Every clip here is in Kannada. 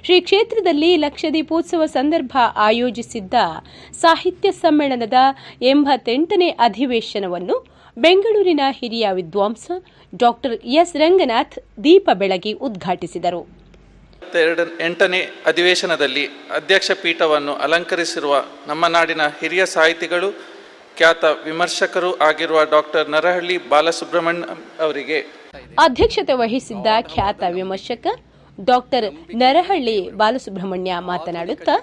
ಶ್ರೀ ಕ್ಷೇತ್ರದಲ್ಲಿ ಲಕ್ಷದೀಪೋತ್ಸವ ಸಂದರ್ಭ ಆಯೋಜಿಸಿದ್ದ ಸಾಹಿತ್ಯ ಸಮ್ಮೇಳನದ 88ನೇ ಅಧಿವೇಶನವನ್ನು ಬೆಂಗಳೂರಿನ ಹಿರಿಯ ವಿದ್ವಾಂಸ ಡಾಕ್ಟರ್ ಎಸ್ ರಂಗನಾಥ್ ದೀಪ ಬೆಳಗಿ ಉದ್ಘಾಟಿಸಿದರು. 8ನೇ ಅಧಿವೇಶನದಲ್ಲಿ ಅಧ್ಯಕ್ಷ ಪೀಠವನ್ನು ಅಲಂಕರಿಸಿರುವ ನಮ್ಮ ನಾಡಿನ ಹಿರಿಯ ಸಾಹಿತಿಗಳು, ಖ್ಯಾತ ವಿಮರ್ಶಕರು ಆಗಿರುವ ಡಾಕ್ಟರ್ ನರಹಳ್ಳಿ ಬಾಲಸುಬ್ರಹ್ಮಣ್ಯಂ ಅವರಿಗೆ ಅಧ್ಯಕ್ಷತೆ ವಹಿಸಿದ್ದ ಖ್ಯಾತ ವಿಮರ್ಶಕ ಡಾಕ್ಟರ್ ನರಹಳ್ಳಿ ಬಾಲಸುಬ್ರಹ್ಮಣ್ಯ ಮಾತನಾಡುತ್ತಾ,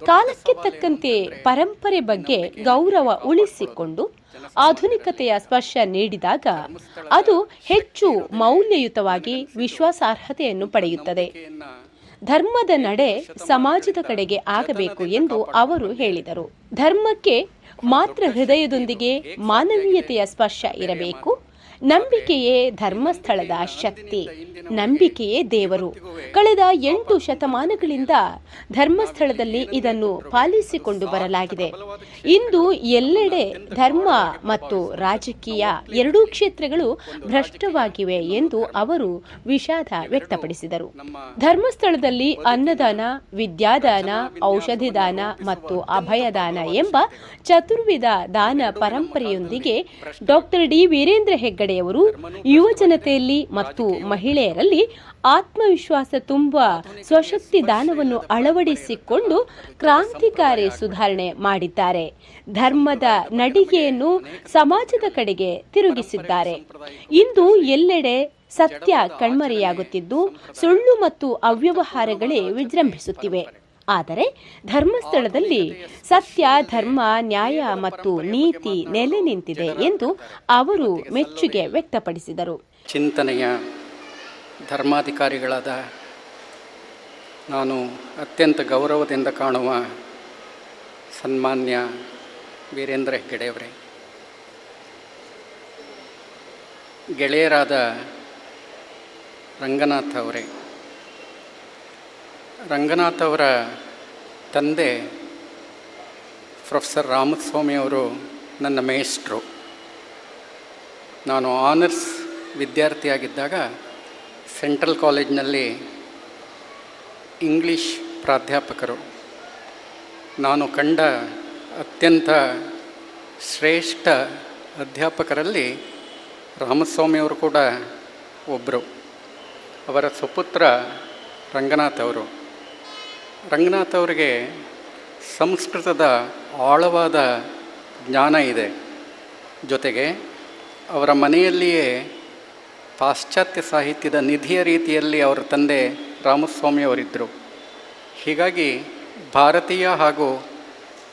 ಕಾಲಕ್ಕೆ ತಕ್ಕಂತೆ ಪರಂಪರೆ ಬಗ್ಗೆ ಗೌರವ ಉಳಿಸಿಕೊಂಡು ಆಧುನಿಕತೆಯ ಸ್ಪರ್ಶ ನೀಡಿದಾಗ ಅದು ಹೆಚ್ಚು ಮೌಲ್ಯಯುತವಾಗಿ ವಿಶ್ವಾಸಾರ್ಹತೆಯನ್ನು ಪಡೆಯುತ್ತದೆ. ಧರ್ಮದ ನಡೆ ಸಮಾಜದ ಕಡೆಗೆ ಆಗಬೇಕು ಎಂದು ಅವರು ಹೇಳಿದರು. ಧರ್ಮಕ್ಕೆ ಮಾತ್ರ ಹೃದಯದೊಂದಿಗೆ ಮಾನವೀಯತೆಯ ಸ್ಪರ್ಶ ಇರಬೇಕು. ನಂಬಿಕೆಯೇ ಧರ್ಮಸ್ಥಳದ ಶಕ್ತಿ, ನಂಬಿಕೆಯೇ ದೇವರು. ಕಳೆದ 8 ಶತಮಾನಗಳಿಂದ ಧರ್ಮಸ್ಥಳದಲ್ಲಿ ಇದನ್ನು ಪಾಲಿಸಿಕೊಂಡು ಬರಲಾಗಿದೆ. ಇಂದು ಎಲ್ಲೆಡೆ ಧರ್ಮ ಮತ್ತು ರಾಜಕೀಯ ಎರಡೂ ಕ್ಷೇತ್ರಗಳು ಭ್ರಷ್ಟವಾಗಿವೆ ಎಂದು ಅವರು ವಿಷಾದ ವ್ಯಕ್ತಪಡಿಸಿದರು. ಧರ್ಮಸ್ಥಳದಲ್ಲಿ ಅನ್ನದಾನ, ವಿದ್ಯಾದಾನ, ಔಷಧಿ ದಾನ ಮತ್ತು ಅಭಯದಾನ ಎಂಬ ಚತುರ್ವಿಧ ದಾನ ಪರಂಪರೆಯೊಂದಿಗೆ ಡಾಕ್ಟರ್ ಡಿ ವೀರೇಂದ್ರ ಹೆಗ್ಗಡೆ ಅವರು ಯುವ ಜನತೆಯಲ್ಲಿ ಮತ್ತು ಮಹಿಳೆಯರಲ್ಲಿ ಆತ್ಮವಿಶ್ವಾಸ ತುಂಬ ಸ್ವಶಕ್ತಿ ದಾನವನ್ನು ಅಳವಡಿಸಿಕೊಂಡು ಕ್ರಾಂತಿಕಾರಿ ಸುಧಾರಣೆ ಮಾಡಿದ್ದಾರೆ. ಧರ್ಮದ ನಡಿಗೆಯನ್ನು ಸಮಾಜದ ಕಡೆಗೆ ತಿರುಗಿಸಿದ್ದಾರೆ. ಇಂದು ಎಲ್ಲೆಡೆ ಸತ್ಯ ಕಣ್ಮರೆಯಾಗುತ್ತಿದ್ದು ಸುಳ್ಳು ಮತ್ತು ಅವ್ಯವಹಾರಗಳೇ ವಿಜೃಂಭಿಸುತ್ತಿವೆ. ಆದರೆ ಧರ್ಮಸ್ಥಳದಲ್ಲಿ ಸತ್ಯ, ಧರ್ಮ, ನ್ಯಾಯ ಮತ್ತು ನೀತಿ ನೆಲೆ ನಿಂತಿದೆ ಎಂದು ಅವರು ಮೆಚ್ಚುಗೆ ವ್ಯಕ್ತಪಡಿಸಿದರು. ಚಿಂತನೆಯ ಧರ್ಮಾಧಿಕಾರಿಗಳಾದ ನಾನು ಅತ್ಯಂತ ಗೌರವದಿಂದ ಕಾಣುವ ಸನ್ಮಾನ್ಯ ವೀರೇಂದ್ರ ಹೆಗ್ಗಡೆಯವರೇ, ಗೆಳೆಯರಾದ ರಂಗನಾಥ್ ಅವರೇ, ರಂಗನಾಥ್ ಅವರ ತಂದೆ ಪ್ರೊಫೆಸರ್ ರಾಮಸ್ವಾಮಿ ಅವರು ನನ್ನ ಮೇಷ್ಟ್ರು. ನಾನು ಆನರ್ಸ್ ವಿದ್ಯಾರ್ಥಿಯಾಗಿದ್ದಾಗ ಸೆಂಟ್ರಲ್ ಕಾಲೇಜಿನಲ್ಲಿ ಇಂಗ್ಲೀಷ್ ಪ್ರಾಧ್ಯಾಪಕರು. ನಾನು ಕಂಡ ಅತ್ಯಂತ ಶ್ರೇಷ್ಠ ಅಧ್ಯಾಪಕರಲ್ಲಿ ರಾಮಸ್ವಾಮಿಯವರು ಕೂಡ ಒಬ್ಬರು. ಅವರ ಸುಪುತ್ರ ರಂಗನಾಥ್ ಅವರು. ರಂಗನಾಥ್ ಅವರಿಗೆ ಸಂಸ್ಕೃತದ ಆಳವಾದ ಜ್ಞಾನ ಇದೆ. ಜೊತೆಗೆ ಅವರ ಮನೆಯಲ್ಲಿಯೇ ಪಾಶ್ಚಾತ್ಯ ಸಾಹಿತ್ಯದ ನಿಧಿಯ ರೀತಿಯಲ್ಲಿ ಅವರ ತಂದೆ ರಾಮಸ್ವಾಮಿಯವರಿದ್ದರು. ಹೀಗಾಗಿ ಭಾರತೀಯ ಹಾಗೂ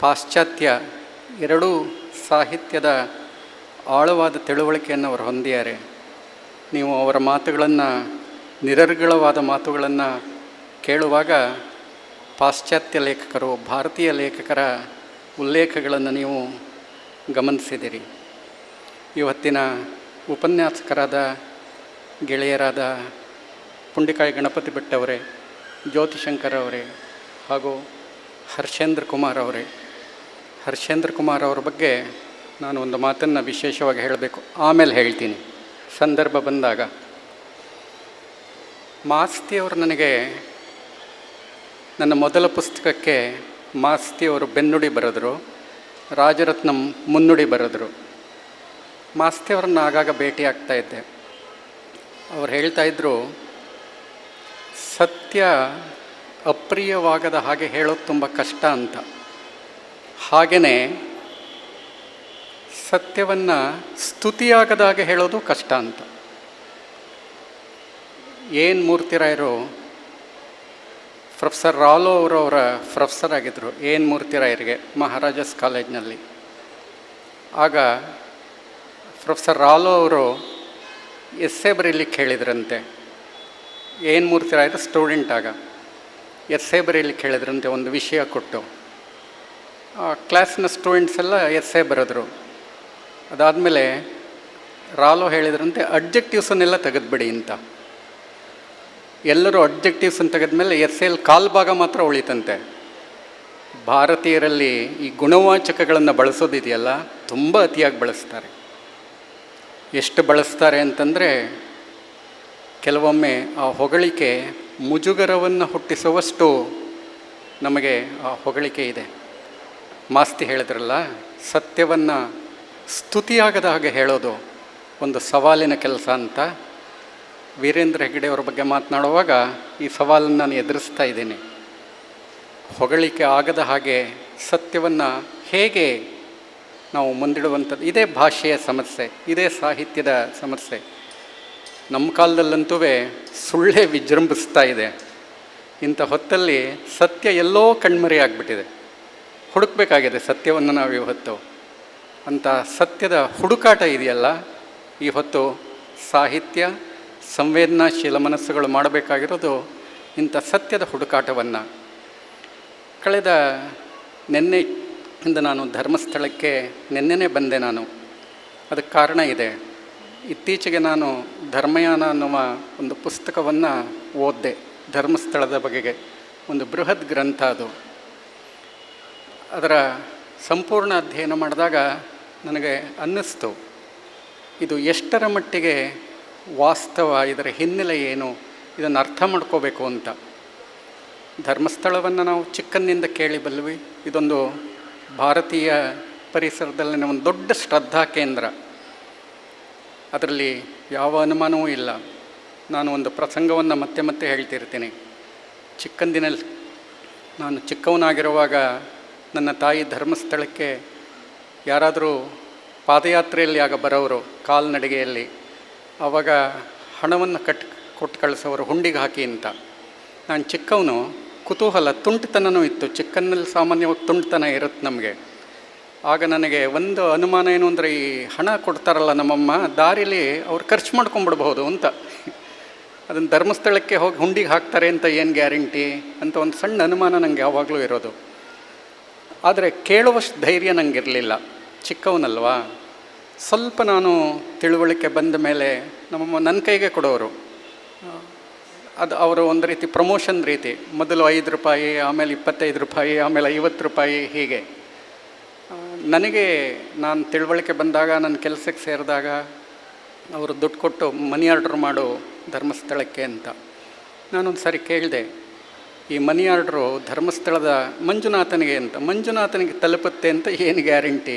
ಪಾಶ್ಚಾತ್ಯ ಎರಡೂ ಸಾಹಿತ್ಯದ ಆಳವಾದ ತಿಳುವಳಿಕೆಯನ್ನು ಅವರು ಹೊಂದಿದ್ದಾರೆ. ನೀವು ಅವರ ಮಾತುಗಳನ್ನು, ನಿರರ್ಗಳವಾದ ಮಾತುಗಳನ್ನು ಕೇಳುವಾಗ ಪಾಶ್ಚಾತ್ಯ ಲೇಖಕರು, ಭಾರತೀಯ ಲೇಖಕರ ಉಲ್ಲೇಖಗಳನ್ನು ನೀವು ಗಮನಿಸಿದಿರಿ. ಇವತ್ತಿನ ಉಪನ್ಯಾಸಕರಾದ ಗೆಳೆಯರಾದ ಪುಂಡಿಕಾಯಿ ಗಣಪತಿ ಭಟ್ ಅವರೇ, ಜ್ಯೋತಿಶಂಕರ್ ಅವರೇ ಹಾಗೂ ಹರ್ಷೇಂದ್ರ ಕುಮಾರ್ ಅವರೇ. ಹರ್ಷೇಂದ್ರ ಕುಮಾರ್ ಅವರ ಬಗ್ಗೆ ನಾನು ಒಂದು ಮಾತನ್ನು ವಿಶೇಷವಾಗಿ ಹೇಳಬೇಕು, ಆಮೇಲೆ ಹೇಳ್ತೀನಿ ಸಂದರ್ಭ ಬಂದಾಗ. ಮಾಸ್ತಿಯವರು ನನಗೆ ನನ್ನ ಮೊದಲ ಪುಸ್ತಕಕ್ಕೆ ಮಾಸ್ತಿಯವರು ಬೆನ್ನುಡಿ ಬರೆದರು, ರಾಜರತ್ನಂ ಮುನ್ನುಡಿ ಬರೆದರು. ಮಾಸ್ತಿಯವರನ್ನು ಆಗಾಗ ಭೇಟಿ ಆಗ್ತಾಯಿದ್ದೆ. ಅವ್ರು ಹೇಳ್ತಾಯಿದ್ರು, ಸತ್ಯ ಅಪ್ರಿಯವಾಗದ ಹಾಗೆ ಹೇಳೋದು ತುಂಬ ಕಷ್ಟ ಅಂತ. ಹಾಗೆಯೇ ಸತ್ಯವನ್ನು ಸ್ತುತಿಯಾಗದ ಹಾಗೆ ಹೇಳೋದು ಕಷ್ಟ ಅಂತ. ಏನು ಮೂರ್ತಿರಾಯರು ಪ್ರೊಫೆಸರ್ ರಾಲೋ ಅವರವರ ಪ್ರೊಫೆಸರ್ ಆಗಿದ್ದರು, ಏನು ಮೂರ್ತಿರಾಯರಿಗೆ ಮಹಾರಾಜಾಸ್ ಕಾಲೇಜ್ನಲ್ಲಿ. ಆಗ ಪ್ರೊಫೆಸರ್ ರಾಲೋ ಅವರು ಎಸ್ಸೆ ಬರೀಲಿಕ್ಕೆ ಹೇಳಿದ್ರಂತೆ. ಏನು ಮೂರ್ತಿರಾಯರು ಸ್ಟೂಡೆಂಟ್ ಆಗ ಎಸ್ಸೆ ಬರೀಲಿಕ್ಕೆ ಹೇಳಿದ್ರಂತೆ ಒಂದು ವಿಷಯ ಕೊಟ್ಟು. ಕ್ಲಾಸ್ನ ಸ್ಟೂಡೆಂಟ್ಸ್ ಎಲ್ಲ ಎಸ್ಸೆ ಬರೆದ್ರು. ಅದಾದಮೇಲೆ ರಾಲೋ ಹೇಳಿದ್ರಂತೆ ಅಬ್ಜೆಕ್ಟಿವ್ಸನ್ನೆಲ್ಲ ತೆಗೆದುಬಿಡಿ ಅಂತ. ಎಲ್ಲರೂ ಅಬ್ಜೆಕ್ಟಿವ್ಸನ್ನು ತೆಗೆದ್ಮೇಲೆ ಎಸ್ಸೆಯಲ್ಲಿ ಕಾಲು ಭಾಗ ಮಾತ್ರ ಉಳಿತಂತೆ. ಭಾರತೀಯರಲ್ಲಿ ಈ ಗುಣವಾಚಕಗಳನ್ನು ಬಳಸೋದಿದೆಯಲ್ಲ, ತುಂಬ ಅತಿಯಾಗಿ ಬಳಸ್ತಾರೆ. ಎಷ್ಟು ಬಳಸ್ತಾರೆ ಅಂತಂದರೆ ಕೆಲವೊಮ್ಮೆ ಆ ಹೊಗಳಿಕೆ ಮುಜುಗರವನ್ನು ಹುಟ್ಟಿಸುವಷ್ಟು ನಮಗೆ ಆ ಹೊಗಳಿಕೆ ಇದೆ. ಮಾಸ್ತಿ ಹೇಳಿದ್ರಲ್ಲ, ಸತ್ಯವನ್ನು ಸ್ತುತಿಯಾಗದ ಹಾಗೆ ಹೇಳೋದು ಒಂದು ಸವಾಲಿನ ಕೆಲಸ ಅಂತ. ವೀರೇಂದ್ರ ಹೆಗ್ಗಡೆಯವರ ಬಗ್ಗೆ ಮಾತನಾಡುವಾಗ ಈ ಸವಾಲನ್ನು ನಾನು ಎದುರಿಸ್ತಾ ಇದ್ದೀನಿ. ಹೊಗಳಿಕೆ ಆಗದ ಹಾಗೆ ಸತ್ಯವನ್ನು ಹೇಗೆ ನಾವು ಮುಂದಿಡುವಂಥದ್ದು, ಇದೇ ಭಾಷೆಯ ಸಮಸ್ಯೆ, ಇದೇ ಸಾಹಿತ್ಯದ ಸಮಸ್ಯೆ. ನಮ್ಮ ಕಾಲದಲ್ಲಂತೂ ಸುಳ್ಳೇ ವಿಜೃಂಭಿಸ್ತಾ ಇದೆ. ಇಂಥ ಹೊತ್ತಲ್ಲಿ ಸತ್ಯ ಎಲ್ಲೋ ಕಣ್ಮರೆ ಆಗಿಬಿಟ್ಟಿದೆ. ಹುಡುಕಬೇಕಾಗಿದೆ ಸತ್ಯವನ್ನು ನಾವು ಇವತ್ತು. ಅಂಥ ಸತ್ಯದ ಹುಡುಕಾಟ ಇದೆಯಲ್ಲ, ಈ ಹೊತ್ತು ಸಾಹಿತ್ಯ, ಸಂವೇದನಾಶೀಲ ಮನಸ್ಸುಗಳು ಮಾಡಬೇಕಾಗಿರೋದು ಇಂಥ ಸತ್ಯದ ಹುಡುಕಾಟವನ್ನು. ಕಳೆದ ನಿನ್ನೆಯಿಂದ ನಾನು ಧರ್ಮಸ್ಥಳಕ್ಕೆ ನಿನ್ನೆನೇ ಬಂದೆ. ಅದಕ್ಕೆ ಕಾರಣ ಇದೆ. ಇತ್ತೀಚೆಗೆ ನಾನು ಧರ್ಮಯಾನ ಅನ್ನುವ ಒಂದು ಪುಸ್ತಕವನ್ನು ಓದಿದೆ. ಧರ್ಮಸ್ಥಳದ ಬಗೆಗೆ ಒಂದು ಬೃಹತ್ ಗ್ರಂಥ ಅದು. ಅದರ ಸಂಪೂರ್ಣ ಅಧ್ಯಯನ ಮಾಡಿದಾಗ ನನಗೆ ಅನ್ನಿಸ್ತು, ಇದು ಎಷ್ಟರ ಮಟ್ಟಿಗೆ ವಾಸ್ತವ, ಇದರ ಹಿನ್ನೆಲೆ ಏನು, ಇದನ್ನು ಅರ್ಥ ಮಾಡ್ಕೋಬೇಕು ಅಂತ. ಧರ್ಮಸ್ಥಳವನ್ನು ನಾವು ಚಿಕ್ಕಂದಿನಿಂದ ಕೇಳಿ ಬಲ್ವಿ. ಇದೊಂದು ಭಾರತೀಯ ಪರಿಸರದಲ್ಲಿನ ಒಂದು ದೊಡ್ಡ ಶ್ರದ್ಧಾ ಕೇಂದ್ರ. ಅದರಲ್ಲಿ ಯಾವ ಅನುಮಾನವೂ ಇಲ್ಲ. ನಾನು ಒಂದು ಪ್ರಸಂಗವನ್ನು ಮತ್ತೆ ಮತ್ತೆ ಹೇಳ್ತಿರ್ತೀನಿ. ಚಿಕ್ಕಂದಿನಲ್ಲಿ ನಾನು ಚಿಕ್ಕವನಾಗಿರುವಾಗ ನನ್ನ ತಾಯಿ ಧರ್ಮಸ್ಥಳಕ್ಕೆ ಯಾರಾದರೂ ಪಾದಯಾತ್ರೆಯಲ್ಲಿ ಆಗ ಬರೋರು, ಕಾಲ್ನಡಿಗೆಯಲ್ಲಿ, ಆವಾಗ ಹಣವನ್ನು ಕೊಟ್ಟು ಕಳಿಸೋರು ಹುಂಡಿಗೆ ಹಾಕಿ ಅಂತ. ನಾನು ಚಿಕ್ಕವನು, ಕುತೂಹಲ, ತುಂಟತನವೂ ಇತ್ತು. ಚಿಕ್ಕನ್ನಲ್ಲಿ ಸಾಮಾನ್ಯವಾಗಿ ತುಂಟತನ ಇರುತ್ತೆ ನಮಗೆ. ಆಗ ನನಗೆ ಒಂದು ಅನುಮಾನ ಏನು ಅಂದರೆ, ಈ ಹಣ ಕೊಡ್ತಾರಲ್ಲ ನಮ್ಮಮ್ಮ, ದಾರಿಲಿ ಅವ್ರು ಖರ್ಚು ಮಾಡ್ಕೊಂಬಿಡ್ಬೋದು ಅಂತ. ಅದನ್ನು ಧರ್ಮಸ್ಥಳಕ್ಕೆ ಹೋಗಿ ಹುಂಡಿಗೆ ಹಾಕ್ತಾರೆ ಅಂತ ಏನು ಗ್ಯಾರಂಟಿ ಅಂತ ಒಂದು ಸಣ್ಣ ಅನುಮಾನ ನನಗೆ ಯಾವಾಗಲೂ ಇರೋದು. ಆದರೆ ಕೇಳುವಷ್ಟು ಧೈರ್ಯ ನನಗಿರಲಿಲ್ಲ, ಚಿಕ್ಕವನಲ್ವಾ. ಸ್ವಲ್ಪ ನಾನು ತಿಳುವಳಿಕೆ ಬಂದ ಮೇಲೆ ನಮ್ಮಮ್ಮ ನನ್ನ ಕೈಗೆ ಕೊಡೋರು. ಅದು ಅವರು ಒಂದು ರೀತಿ ಪ್ರಮೋಷನ್ ರೀತಿ. ಮೊದಲು 5 ರೂಪಾಯಿ, ಆಮೇಲೆ 25 ರೂಪಾಯಿ, ಆಮೇಲೆ 50 ರೂಪಾಯಿ, ಹೀಗೆ. ನಾನು ತಿಳುವಳಿಕೆ ಬಂದಾಗ, ನನ್ನ ಕೆಲಸಕ್ಕೆ ಸೇರಿದಾಗ ಅವರು ದುಡ್ಡು ಕೊಟ್ಟು ಮನಿ ಆರ್ಡ್ರ್ ಮಾಡು ಧರ್ಮಸ್ಥಳಕ್ಕೆ ಅಂತ. ನಾನೊಂದು ಸಾರಿ ಕೇಳಿದೆ, ಈ ಮನಿ ಆರ್ಡ್ರು ಧರ್ಮಸ್ಥಳದ ಮಂಜುನಾಥನಿಗೆ ಅಂತ. ಮಂಜುನಾಥನಿಗೆ ತಲುಪುತ್ತೆ ಅಂತ ಏನು ಗ್ಯಾರಂಟಿ?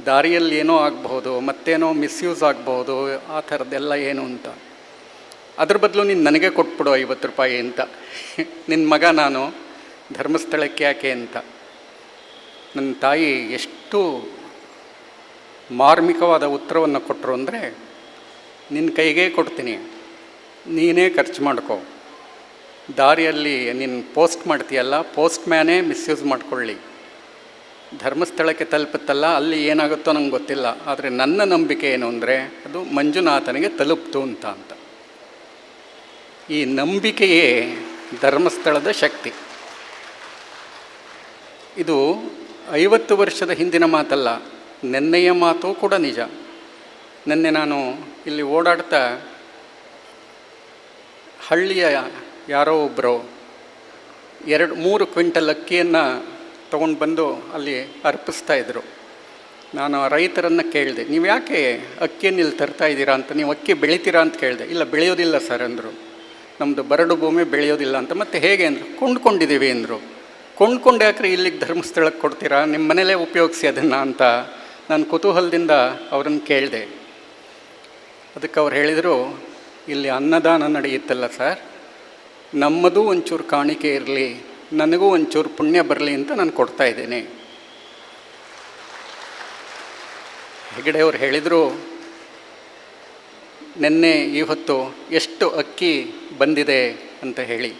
ದಾರಿಯಲ್ಲಿ ಏನೋ ಆಗಬಹುದು, ಮತ್ತೇನೋ ಮಿಸ್ಯೂಸ್ ಆಗಬಹುದು, ಆ ಥರದ್ದೆಲ್ಲ ಏನು ಅಂತ. ಅದ್ರ ಬದಲು ನೀನು ನನಗೆ ಕೊಟ್ಬಿಡು 50 ರೂಪಾಯಿ ಅಂತ. ನಿನ್ನ ಮಗ ನಾನು, ಧರ್ಮಸ್ಥಳಕ್ಕೆ ಯಾಕೆ ಅಂತ. ನನ್ನ ತಾಯಿ ಎಷ್ಟು ಮಾರ್ಮಿಕವಾದ ಉತ್ತರವನ್ನು ಕೊಟ್ಟರು ಅಂದರೆ, ನಿನ್ನ ಕೈಗೆ ಕೊಡ್ತೀನಿ, ನೀನೇ ಖರ್ಚು ಮಾಡ್ಕೋ. ದಾರಿಯಲ್ಲಿ ನೀನು ಪೋಸ್ಟ್ ಮಾಡ್ತೀಯಲ್ಲ, ಪೋಸ್ಟ್ ಮ್ಯಾನೇ ಮಿಸ್ಯೂಸ್ ಮಾಡ್ಕೊಳ್ಳಿ. ಧರ್ಮಸ್ಥಳಕ್ಕೆ ತಲುಪುತ್ತಲ್ಲ, ಅಲ್ಲಿ ಏನಾಗುತ್ತೋ ನಂಗೆ ಗೊತ್ತಿಲ್ಲ, ಆದರೆ ನನ್ನ ನಂಬಿಕೆ ಏನು ಅಂದರೆ ಅದು ಮಂಜುನಾಥನಿಗೆ ತಲುಪ್ತು ಅಂತ. ಈ ನಂಬಿಕೆಯೇ ಧರ್ಮಸ್ಥಳದ ಶಕ್ತಿ. ಇದು 50 ವರ್ಷದ ಹಿಂದಿನ ಮಾತಲ್ಲ, ನೆನ್ನೆಯ ಮಾತು ಕೂಡ ನಿಜ. ನೆನ್ನೆ ನಾನು ಇಲ್ಲಿ ಓಡಾಡ್ತಾ ಹಳ್ಳಿಯ ಯಾರೋ ಒಬ್ಬರು 2-3 ಕ್ವಿಂಟಲ್ ಅಕ್ಕಿಯನ್ನು ತೊಗೊಂಡು ಬಂದು ಅಲ್ಲಿ ಅರ್ಪಿಸ್ತಾಯಿದ್ರು. ನಾನು ಆ ರೈತರನ್ನು ಕೇಳಿದೆ, ನೀವು ಯಾಕೆ ಅಕ್ಕಿಯನ್ನು ಇಲ್ಲಿ ತರ್ತಾ ಇದ್ದೀರಾ ಅಂತ, ನೀವು ಅಕ್ಕಿ ಬೆಳಿತೀರಾ ಅಂತ ಕೇಳಿದೆ. ಇಲ್ಲ, ಬೆಳೆಯೋದಿಲ್ಲ ಸರ್ ಅಂದರು. ನಮ್ಮದು ಬರಡು ಭೂಮಿ, ಬೆಳೆಯೋದಿಲ್ಲ ಅಂತ. ಮತ್ತೆ ಹೇಗೆ ಅಂದರು? ಕೊಂಡ್ಕೊಂಡಿದ್ದೀವಿ ಅಂದರು. ಕೊಂಡ್ಕೊಂಡು ಯಾಕ್ರೆ ಇಲ್ಲಿಗೆ ಧರ್ಮಸ್ಥಳಕ್ಕೆ ಕೊಡ್ತೀರಾ, ನಿಮ್ಮ ಮನೇಲೇ ಉಪಯೋಗಿಸಿ ಅದನ್ನು ಅಂತ ನಾನು ಕುತೂಹಲದಿಂದ ಅವರನ್ನು ಕೇಳಿದೆ. ಅದಕ್ಕೆ ಅವ್ರು ಹೇಳಿದರು, ಇಲ್ಲಿ ಅನ್ನದಾನ ನಡೆಯುತ್ತಲ್ಲ ಸರ್, ನಮ್ಮದು ಒಂಚೂರು ಕಾಣಿಕೆ ಇರಲಿ, ನನಗೂ ಒಂಚೂರು ಪುಣ್ಯ ಬರಲಿ ಅಂತ ನಾನು ಕೊಡ್ತಾಯಿದ್ದೇನೆ. ಹೆಗಡೆಯವರು ಹೇಳಿದರು, ನಿನ್ನೆ ಇವತ್ತು ಎಷ್ಟು ಅಕ್ಕಿ ಬಂದಿದೆ ಅಂತ ಹೇಳಿ.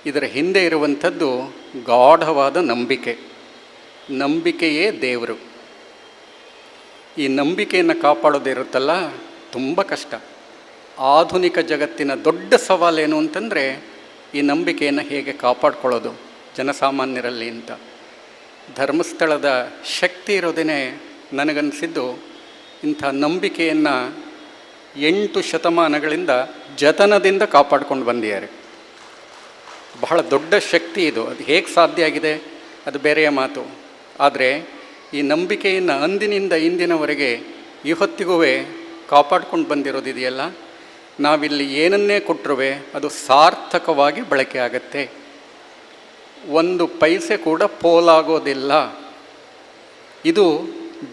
ಇದರ ಹಿಂದೆ ಇರುವಂಥದ್ದು ಗಾಢವಾದ ನಂಬಿಕೆ. ನಂಬಿಕೆಯೇ ದೇವರು. ಈ ನಂಬಿಕೆಯನ್ನು ಕಾಪಾಡೋದಿರುತ್ತಲ್ಲ, ತುಂಬ ಕಷ್ಟ. ಆಧುನಿಕ ಜಗತ್ತಿನ ದೊಡ್ಡ ಸವಾಲೇನು ಅಂತಂದರೆ, ಈ ನಂಬಿಕೆಯನ್ನು ಹೇಗೆ ಕಾಪಾಡ್ಕೊಳ್ಳೋದು ಜನಸಾಮಾನ್ಯರಲ್ಲಿ ಅಂತ. ಧರ್ಮಸ್ಥಳದ ಶಕ್ತಿ ಇರೋದೇ ನನಗನ್ನಿಸಿದ್ದು, ಇಂಥ ನಂಬಿಕೆಯನ್ನು 8 ಶತಮಾನಗಳಿಂದ ಜತನದಿಂದ ಕಾಪಾಡ್ಕೊಂಡು ಬಂದಿದ್ದಾರೆ. ಬಹಳ ದೊಡ್ಡ ಶಕ್ತಿ ಇದು. ಅದು ಹೇಗೆ ಸಾಧ್ಯ ಆಗಿದೆ ಅದು ಬೇರೆಯ ಮಾತು. ಆದರೆ ಈ ನಂಬಿಕೆಯನ್ನು ಅಂದಿನಿಂದ ಇಂದಿನವರೆಗೆ ಇವತ್ತಿಗೂ ಕಾಪಾಡ್ಕೊಂಡು ಬಂದಿರೋದಿದೆಯಲ್ಲ, ನಾವಿಲ್ಲಿ ಏನನ್ನೇ ಕೊಟ್ಟರೂ ಅದು ಸಾರ್ಥಕವಾಗಿ ಬಳಕೆ ಆಗುತ್ತೆ, ಒಂದು ಪೈಸೆ ಕೂಡ ಪೋಲಾಗೋದಿಲ್ಲ. ಇದು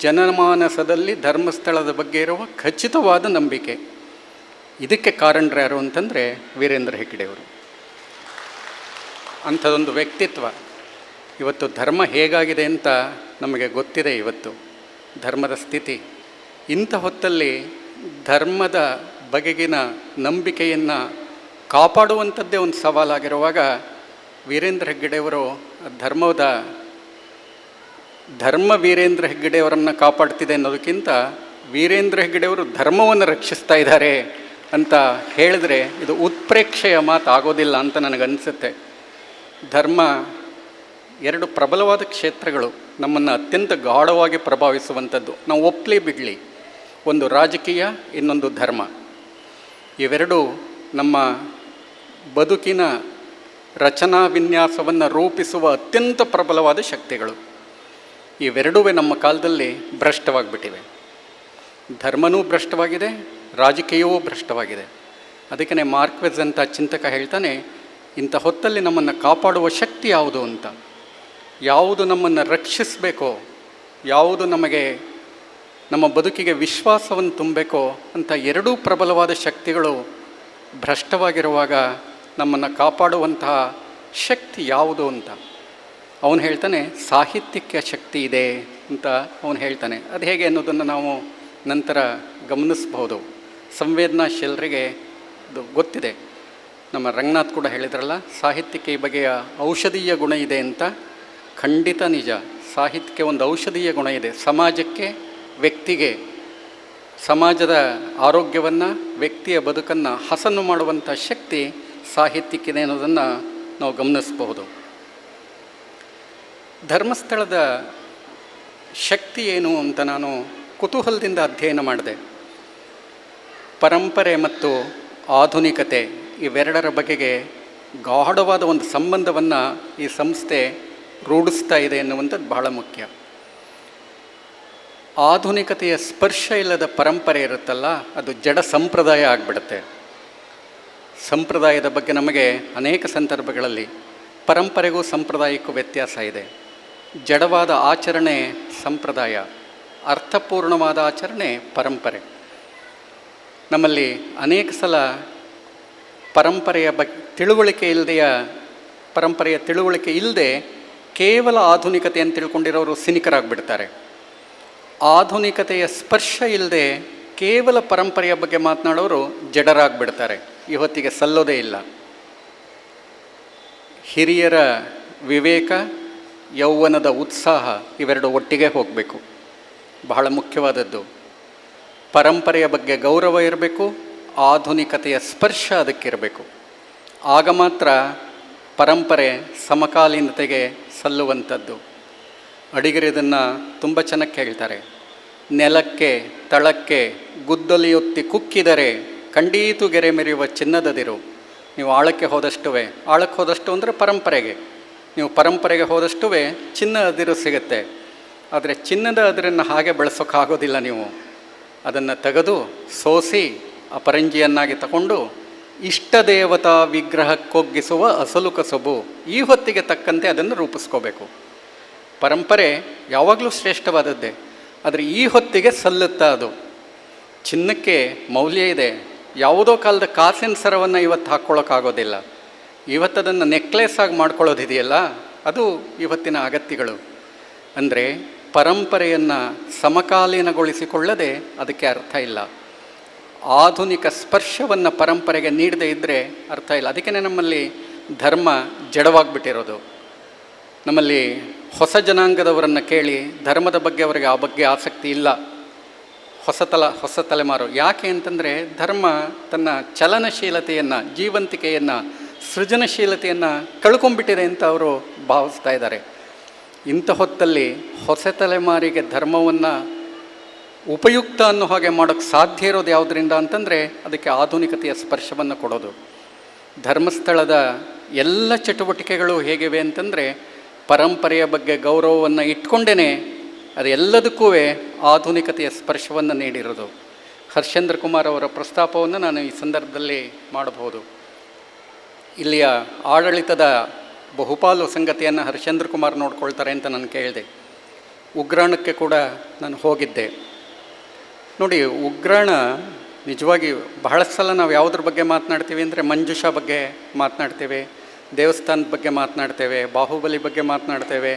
ಜನಮಾನಸದಲ್ಲಿ ಧರ್ಮಸ್ಥಳದ ಬಗ್ಗೆ ಇರುವ ಖಚಿತವಾದ ನಂಬಿಕೆ. ಇದಕ್ಕೆ ಕಾರಣರು ಯಾರು ಅಂತಂದರೆ ವೀರೇಂದ್ರ ಹೆಗ್ಗಡೆಯವರು. ಅಂಥದ್ದೊಂದು ವ್ಯಕ್ತಿತ್ವ. ಇವತ್ತು ಧರ್ಮ ಹೇಗಾಗಿದೆ ಅಂತ ನಮಗೆ ಗೊತ್ತಿದೆ. ಇವತ್ತು ಧರ್ಮದ ಸ್ಥಿತಿ ಇಂಥ ಹೊತ್ತಲ್ಲಿ ಧರ್ಮದ ಬಗೆಗಿನ ನಂಬಿಕೆಯನ್ನು ಕಾಪಾಡುವಂಥದ್ದೇ ಒಂದು ಸವಾಲಾಗಿರುವಾಗ ವೀರೇಂದ್ರ ಹೆಗ್ಗಡೆಯವರು ಧರ್ಮ ವೀರೇಂದ್ರ ಹೆಗ್ಗಡೆಯವರನ್ನು ಕಾಪಾಡ್ತಿದೆ ಅನ್ನೋದಕ್ಕಿಂತ ವೀರೇಂದ್ರ ಹೆಗ್ಗಡೆಯವರು ಧರ್ಮವನ್ನು ರಕ್ಷಿಸ್ತಾ ಇದ್ದಾರೆ ಅಂತ ಹೇಳಿದ್ರೆ ಇದು ಉತ್ಪ್ರೇಕ್ಷೆಯ ಮಾತು ಆಗೋದಿಲ್ಲ ಅಂತ ನನಗನ್ನಿಸುತ್ತೆ. ಧರ್ಮ ಎರಡು ಪ್ರಬಲವಾದ ಕ್ಷೇತ್ರಗಳು ನಮ್ಮನ್ನು ಅತ್ಯಂತ ಗಾಢವಾಗಿ ಪ್ರಭಾವಿಸುವಂಥದ್ದು. ನಾವು ಒಪ್ಪಲಿ ಬಿಡಲಿ, ಒಂದು ರಾಜಕೀಯ, ಇನ್ನೊಂದು ಧರ್ಮ. ಇವೆರಡು ನಮ್ಮ ಬದುಕಿನ ರಚನಾ ವಿನ್ಯಾಸವನ್ನು ರೂಪಿಸುವ ಅತ್ಯಂತ ಪ್ರಬಲವಾದ ಶಕ್ತಿಗಳು. ಇವೆರಡೂ ನಮ್ಮ ಕಾಲದಲ್ಲಿ ಭ್ರಷ್ಟವಾಗಿಬಿಟ್ಟಿವೆ. ಧರ್ಮನೂ ಭ್ರಷ್ಟವಾಗಿದೆ, ರಾಜಕೀಯವೂ ಭ್ರಷ್ಟವಾಗಿದೆ. ಅದಕ್ಕೇ ಮಾರ್ಕ್ವೆಸ್ ಅಂತ ಚಿಂತಕ ಹೇಳ್ತಾನೆ, ಇಂಥ ಹೊತ್ತಲ್ಲಿ ನಮ್ಮನ್ನು ಕಾಪಾಡುವ ಶಕ್ತಿ ಯಾವುದು ಅಂತ, ಯಾವುದು ನಮ್ಮನ್ನು ರಕ್ಷಿಸಬೇಕೋ, ಯಾವುದು ನಮಗೆ ನಮ್ಮ ಬದುಕಿಗೆ ವಿಶ್ವಾಸವನ್ನು ತುಂಬಬೇಕೋ ಅಂತ ಎರಡೂ ಪ್ರಬಲವಾದ ಶಕ್ತಿಗಳು ಭ್ರಷ್ಟವಾಗಿರುವಾಗ ನಮ್ಮನ್ನು ಕಾಪಾಡುವಂತಹ ಶಕ್ತಿ ಯಾವುದು ಅಂತ ಅವನು ಹೇಳ್ತಾನೆ. ಸಾಹಿತ್ಯಕ್ಕೆ ಶಕ್ತಿ ಇದೆ ಅಂತ ಅವನು ಹೇಳ್ತಾನೆ. ಅದು ಹೇಗೆ ಅನ್ನೋದನ್ನು ನಾವು ನಂತರ ಗಮನಿಸ್ಬೋದು. ಸಂವೇದನಾಶೀಲರಿಗೆ ಅದು ಗೊತ್ತಿದೆ. ನಮ್ಮ ರಂಗನಾಥ್ ಕೂಡ ಹೇಳಿದ್ರಲ್ಲ, ಸಾಹಿತ್ಯಕ್ಕೆ ಈ ಬಗೆಯ ಔಷಧೀಯ ಗುಣ ಇದೆ ಅಂತ. ಖಂಡಿತ ನಿಜ. ಸಾಹಿತ್ಯಕ್ಕೆ ಒಂದು ಔಷಧೀಯ ಗುಣ ಇದೆ. ಸಮಾಜಕ್ಕೆ, ವ್ಯಕ್ತಿಗೆ, ಸಮಾಜದ ಆರೋಗ್ಯವನ್ನು, ವ್ಯಕ್ತಿಯ ಬದುಕನ್ನು ಹಸನು ಮಾಡುವಂಥ ಶಕ್ತಿ ಸಾಹಿತ್ಯಕ್ಕಿದೆ ಅನ್ನೋದನ್ನು ನಾವು ಗಮನಿಸಬಹುದು. ಧರ್ಮಸ್ಥಳದ ಶಕ್ತಿ ಏನು ಅಂತ ನಾನು ಕುತೂಹಲದಿಂದ ಅಧ್ಯಯನ ಮಾಡಿದೆ. ಪರಂಪರೆ ಮತ್ತು ಆಧುನಿಕತೆ ಇವೆರಡರ ಬಗೆಗೆ ಗಾಢವಾದ ಒಂದು ಸಂಬಂಧವನ್ನು ಈ ಸಂಸ್ಥೆ ರೂಢಿಸ್ತಾ ಇದೆ ಎನ್ನುವಂಥದ್ದು ಬಹಳ ಮುಖ್ಯ. ಆಧುನಿಕತೆಯ ಸ್ಪರ್ಶ ಇಲ್ಲದ ಪರಂಪರೆ ಇರುತ್ತಲ್ಲ, ಅದು ಜಡ ಸಂಪ್ರದಾಯ ಆಗಿಬಿಡುತ್ತೆ. ಸಂಪ್ರದಾಯದ ಬಗ್ಗೆ ನಮಗೆ ಅನೇಕ ಸಂದರ್ಭಗಳಲ್ಲಿ ಪರಂಪರೆಗೂ ಸಂಪ್ರದಾಯಕ್ಕೂ ವ್ಯತ್ಯಾಸ ಇದೆ. ಜಡವಾದ ಆಚರಣೆ ಸಂಪ್ರದಾಯ, ಅರ್ಥಪೂರ್ಣವಾದ ಆಚರಣೆ ಪರಂಪರೆ. ನಮ್ಮಲ್ಲಿ ಅನೇಕ ಸಲ ಪರಂಪರೆಯ ತಿಳುವಳಿಕೆ ಇಲ್ಲದೆ ಕೇವಲ ಆಧುನಿಕತೆ ಅಂತ ತಿಳ್ಕೊಂಡಿರೋರು ಸಿನಿಕರಾಗಿಬಿಡ್ತಾರೆ. ಆಧುನಿಕತೆಯ ಸ್ಪರ್ಶ ಇಲ್ಲದೆ ಕೇವಲ ಪರಂಪರೆಯ ಬಗ್ಗೆ ಮಾತನಾಡೋರು ಜಡರಾಗಿಬಿಡ್ತಾರೆ. ಇವತ್ತಿಗೆ ಸಲ್ಲೋದೇ ಇಲ್ಲ. ಹಿರಿಯರ ವಿವೇಕ, ಯೌವನದ ಉತ್ಸಾಹ ಇವೆರಡು ಒಟ್ಟಿಗೆ ಹೋಗಬೇಕು. ಬಹಳ ಮುಖ್ಯವಾದದ್ದು. ಪರಂಪರೆಯ ಬಗ್ಗೆ ಗೌರವ ಇರಬೇಕು, ಆಧುನಿಕತೆಯ ಸ್ಪರ್ಶ ಅದಕ್ಕಿರಬೇಕು. ಆಗ ಮಾತ್ರ ಪರಂಪರೆ ಸಮಕಾಲೀನತೆಗೆ ಸಲ್ಲುವಂಥದ್ದು. ಅಡಿಗರು ಇದನ್ನು ತುಂಬ ಚೆನ್ನಾಗಿ ಹೇಳ್ತಾರೆ. ನೆಲಕ್ಕೆ ತಳಕ್ಕೆ ಗುದ್ದಲಿಯೊತ್ತಿ ಕುಕ್ಕಿದರೆ ಖಂಡೀತು ಗೆರೆ ಮೆರೆಯುವ ಚಿನ್ನದದಿರು. ನೀವು ಆಳಕ್ಕೆ ಹೋದಷ್ಟು ಅಂದರೆ ಪರಂಪರೆಗೆ, ನೀವು ಪರಂಪರೆಗೆ ಹೋದಷ್ಟು ಚಿನ್ನ ಅದಿರು ಸಿಗುತ್ತೆ. ಆದರೆ ಚಿನ್ನದ ಅದಿರನ್ನು ಹಾಗೆ ಬಳಸೋಕ್ಕಾಗೋದಿಲ್ಲ. ನೀವು ಅದನ್ನು ತೆಗೆದು ಸೋಸಿ ಅಪರಂಜಿಯನ್ನಾಗಿ ತಗೊಂಡು ಇಷ್ಟ ದೇವತಾ ವಿಗ್ರಹಕ್ಕೊಗ್ಗಿಸುವ ಅಸಲು ಕಸಬು, ಈ ಹೊತ್ತಿಗೆ ತಕ್ಕಂತೆ ಅದನ್ನು ರೂಪಿಸ್ಕೋಬೇಕು. ಪರಂಪರೆ ಯಾವಾಗಲೂ ಶ್ರೇಷ್ಠವಾದದ್ದೇ, ಆದರೆ ಈ ಹೊತ್ತಿಗೆ ಸಲ್ಲುತ್ತಾ ಅದು. ಚಿನ್ನಕ್ಕೆ ಮೌಲ್ಯ ಇದೆ. ಯಾವುದೋ ಕಾಲದ ಕಾಸಿನ ಸರವನ್ನು ಇವತ್ತು ಹಾಕ್ಕೊಳ್ಳೋಕ್ಕಾಗೋದಿಲ್ಲ. ಇವತ್ತದನ್ನು ನೆಕ್ಲೆಸ್ ಆಗಿ ಮಾಡ್ಕೊಳ್ಳೋದಿದೆಯಲ್ಲ, ಅದು ಇವತ್ತಿನ ಅಗತ್ಯಗಳು. ಅಂದರೆ ಪರಂಪರೆಯನ್ನು ಸಮಕಾಲೀನಗೊಳಿಸಿಕೊಳ್ಳದೆ ಅದಕ್ಕೆ ಅರ್ಥ ಇಲ್ಲ. ಆಧುನಿಕ ಸ್ಪರ್ಶವನ್ನು ಪರಂಪರೆಗೆ ನೀಡದೇ ಇದ್ದರೆ ಅರ್ಥ ಇಲ್ಲ. ಅದಕ್ಕೇ ನಮ್ಮಲ್ಲಿ ಧರ್ಮ ಜಡವಾಗಿಬಿಟ್ಟಿರೋದು. ನಮ್ಮಲ್ಲಿ ಹೊಸ ಜನಾಂಗದವರನ್ನು ಕೇಳಿ ಧರ್ಮದ ಬಗ್ಗೆ ಅವರಿಗೆ ಆ ಬಗ್ಗೆ ಆಸಕ್ತಿ ಇಲ್ಲ. ಹೊಸ ತಲೆಮಾರು. ಯಾಕೆ ಅಂತಂದರೆ ಧರ್ಮ ತನ್ನ ಚಲನಶೀಲತೆಯನ್ನು, ಜೀವಂತಿಕೆಯನ್ನು, ಸೃಜನಶೀಲತೆಯನ್ನು ಕಳ್ಕೊಂಡ್ಬಿಟ್ಟಿದೆ ಅಂತ ಅವರು ಭಾವಿಸ್ತಾ ಇದ್ದಾರೆ. ಇಂಥ ಹೊತ್ತಲ್ಲಿ ಹೊಸ ತಲೆಮಾರಿಗೆ ಧರ್ಮವನ್ನು ಉಪಯುಕ್ತ ಅನ್ನೋ ಹಾಗೆ ಮಾಡೋಕ್ಕೆ ಸಾಧ್ಯ ಇರೋದು ಯಾವುದರಿಂದ ಅಂತಂದರೆ ಅದಕ್ಕೆ ಆಧುನಿಕತೆಯ ಸ್ಪರ್ಶವನ್ನು ಕೊಡೋದು. ಧರ್ಮಸ್ಥಳದ ಎಲ್ಲ ಚಟುವಟಿಕೆಗಳು ಹೇಗಿವೆ ಅಂತಂದರೆ ಪರಂಪರೆಯ ಬಗ್ಗೆ ಗೌರವವನ್ನು ಇಟ್ಕೊಂಡೇ ಅದೆಲ್ಲದಕ್ಕೂ ಆಧುನಿಕತೆಯ ಸ್ಪರ್ಶವನ್ನು ನೀಡಿರೋದು. ಹರ್ಷೇಂದ್ರ ಕುಮಾರ್ ಅವರ ಪ್ರಸ್ತಾಪವನ್ನು ನಾನು ಈ ಸಂದರ್ಭದಲ್ಲಿ ಮಾಡಬಹುದು. ಇಲ್ಲಿಯ ಆಡಳಿತದ ಬಹುಪಾಲು ಸಂಗತಿಯನ್ನು ಹರ್ಷೇಂದ್ರ ಕುಮಾರ್ ನೋಡ್ಕೊಳ್ತಾರೆ ಅಂತ ನಾನು ಕೇಳಿದೆ. ಉಗ್ರಾಣಕ್ಕೆ ಕೂಡ ನಾನು ಹೋಗಿದ್ದೆ. ನೋಡಿ, ಉಗ್ರಾಣ ನಿಜವಾಗಿ ಬಹಳ ಸಲ ನಾವು ಯಾವುದ್ರ ಬಗ್ಗೆ ಮಾತನಾಡ್ತೀವಿ ಅಂದರೆ ಮಂಜುಷಾ ಬಗ್ಗೆ ಮಾತನಾಡ್ತೇವೆ, ದೇವಸ್ಥಾನದ ಬಗ್ಗೆ ಮಾತನಾಡ್ತೇವೆ, ಬಾಹುಬಲಿ ಬಗ್ಗೆ ಮಾತನಾಡ್ತೇವೆ.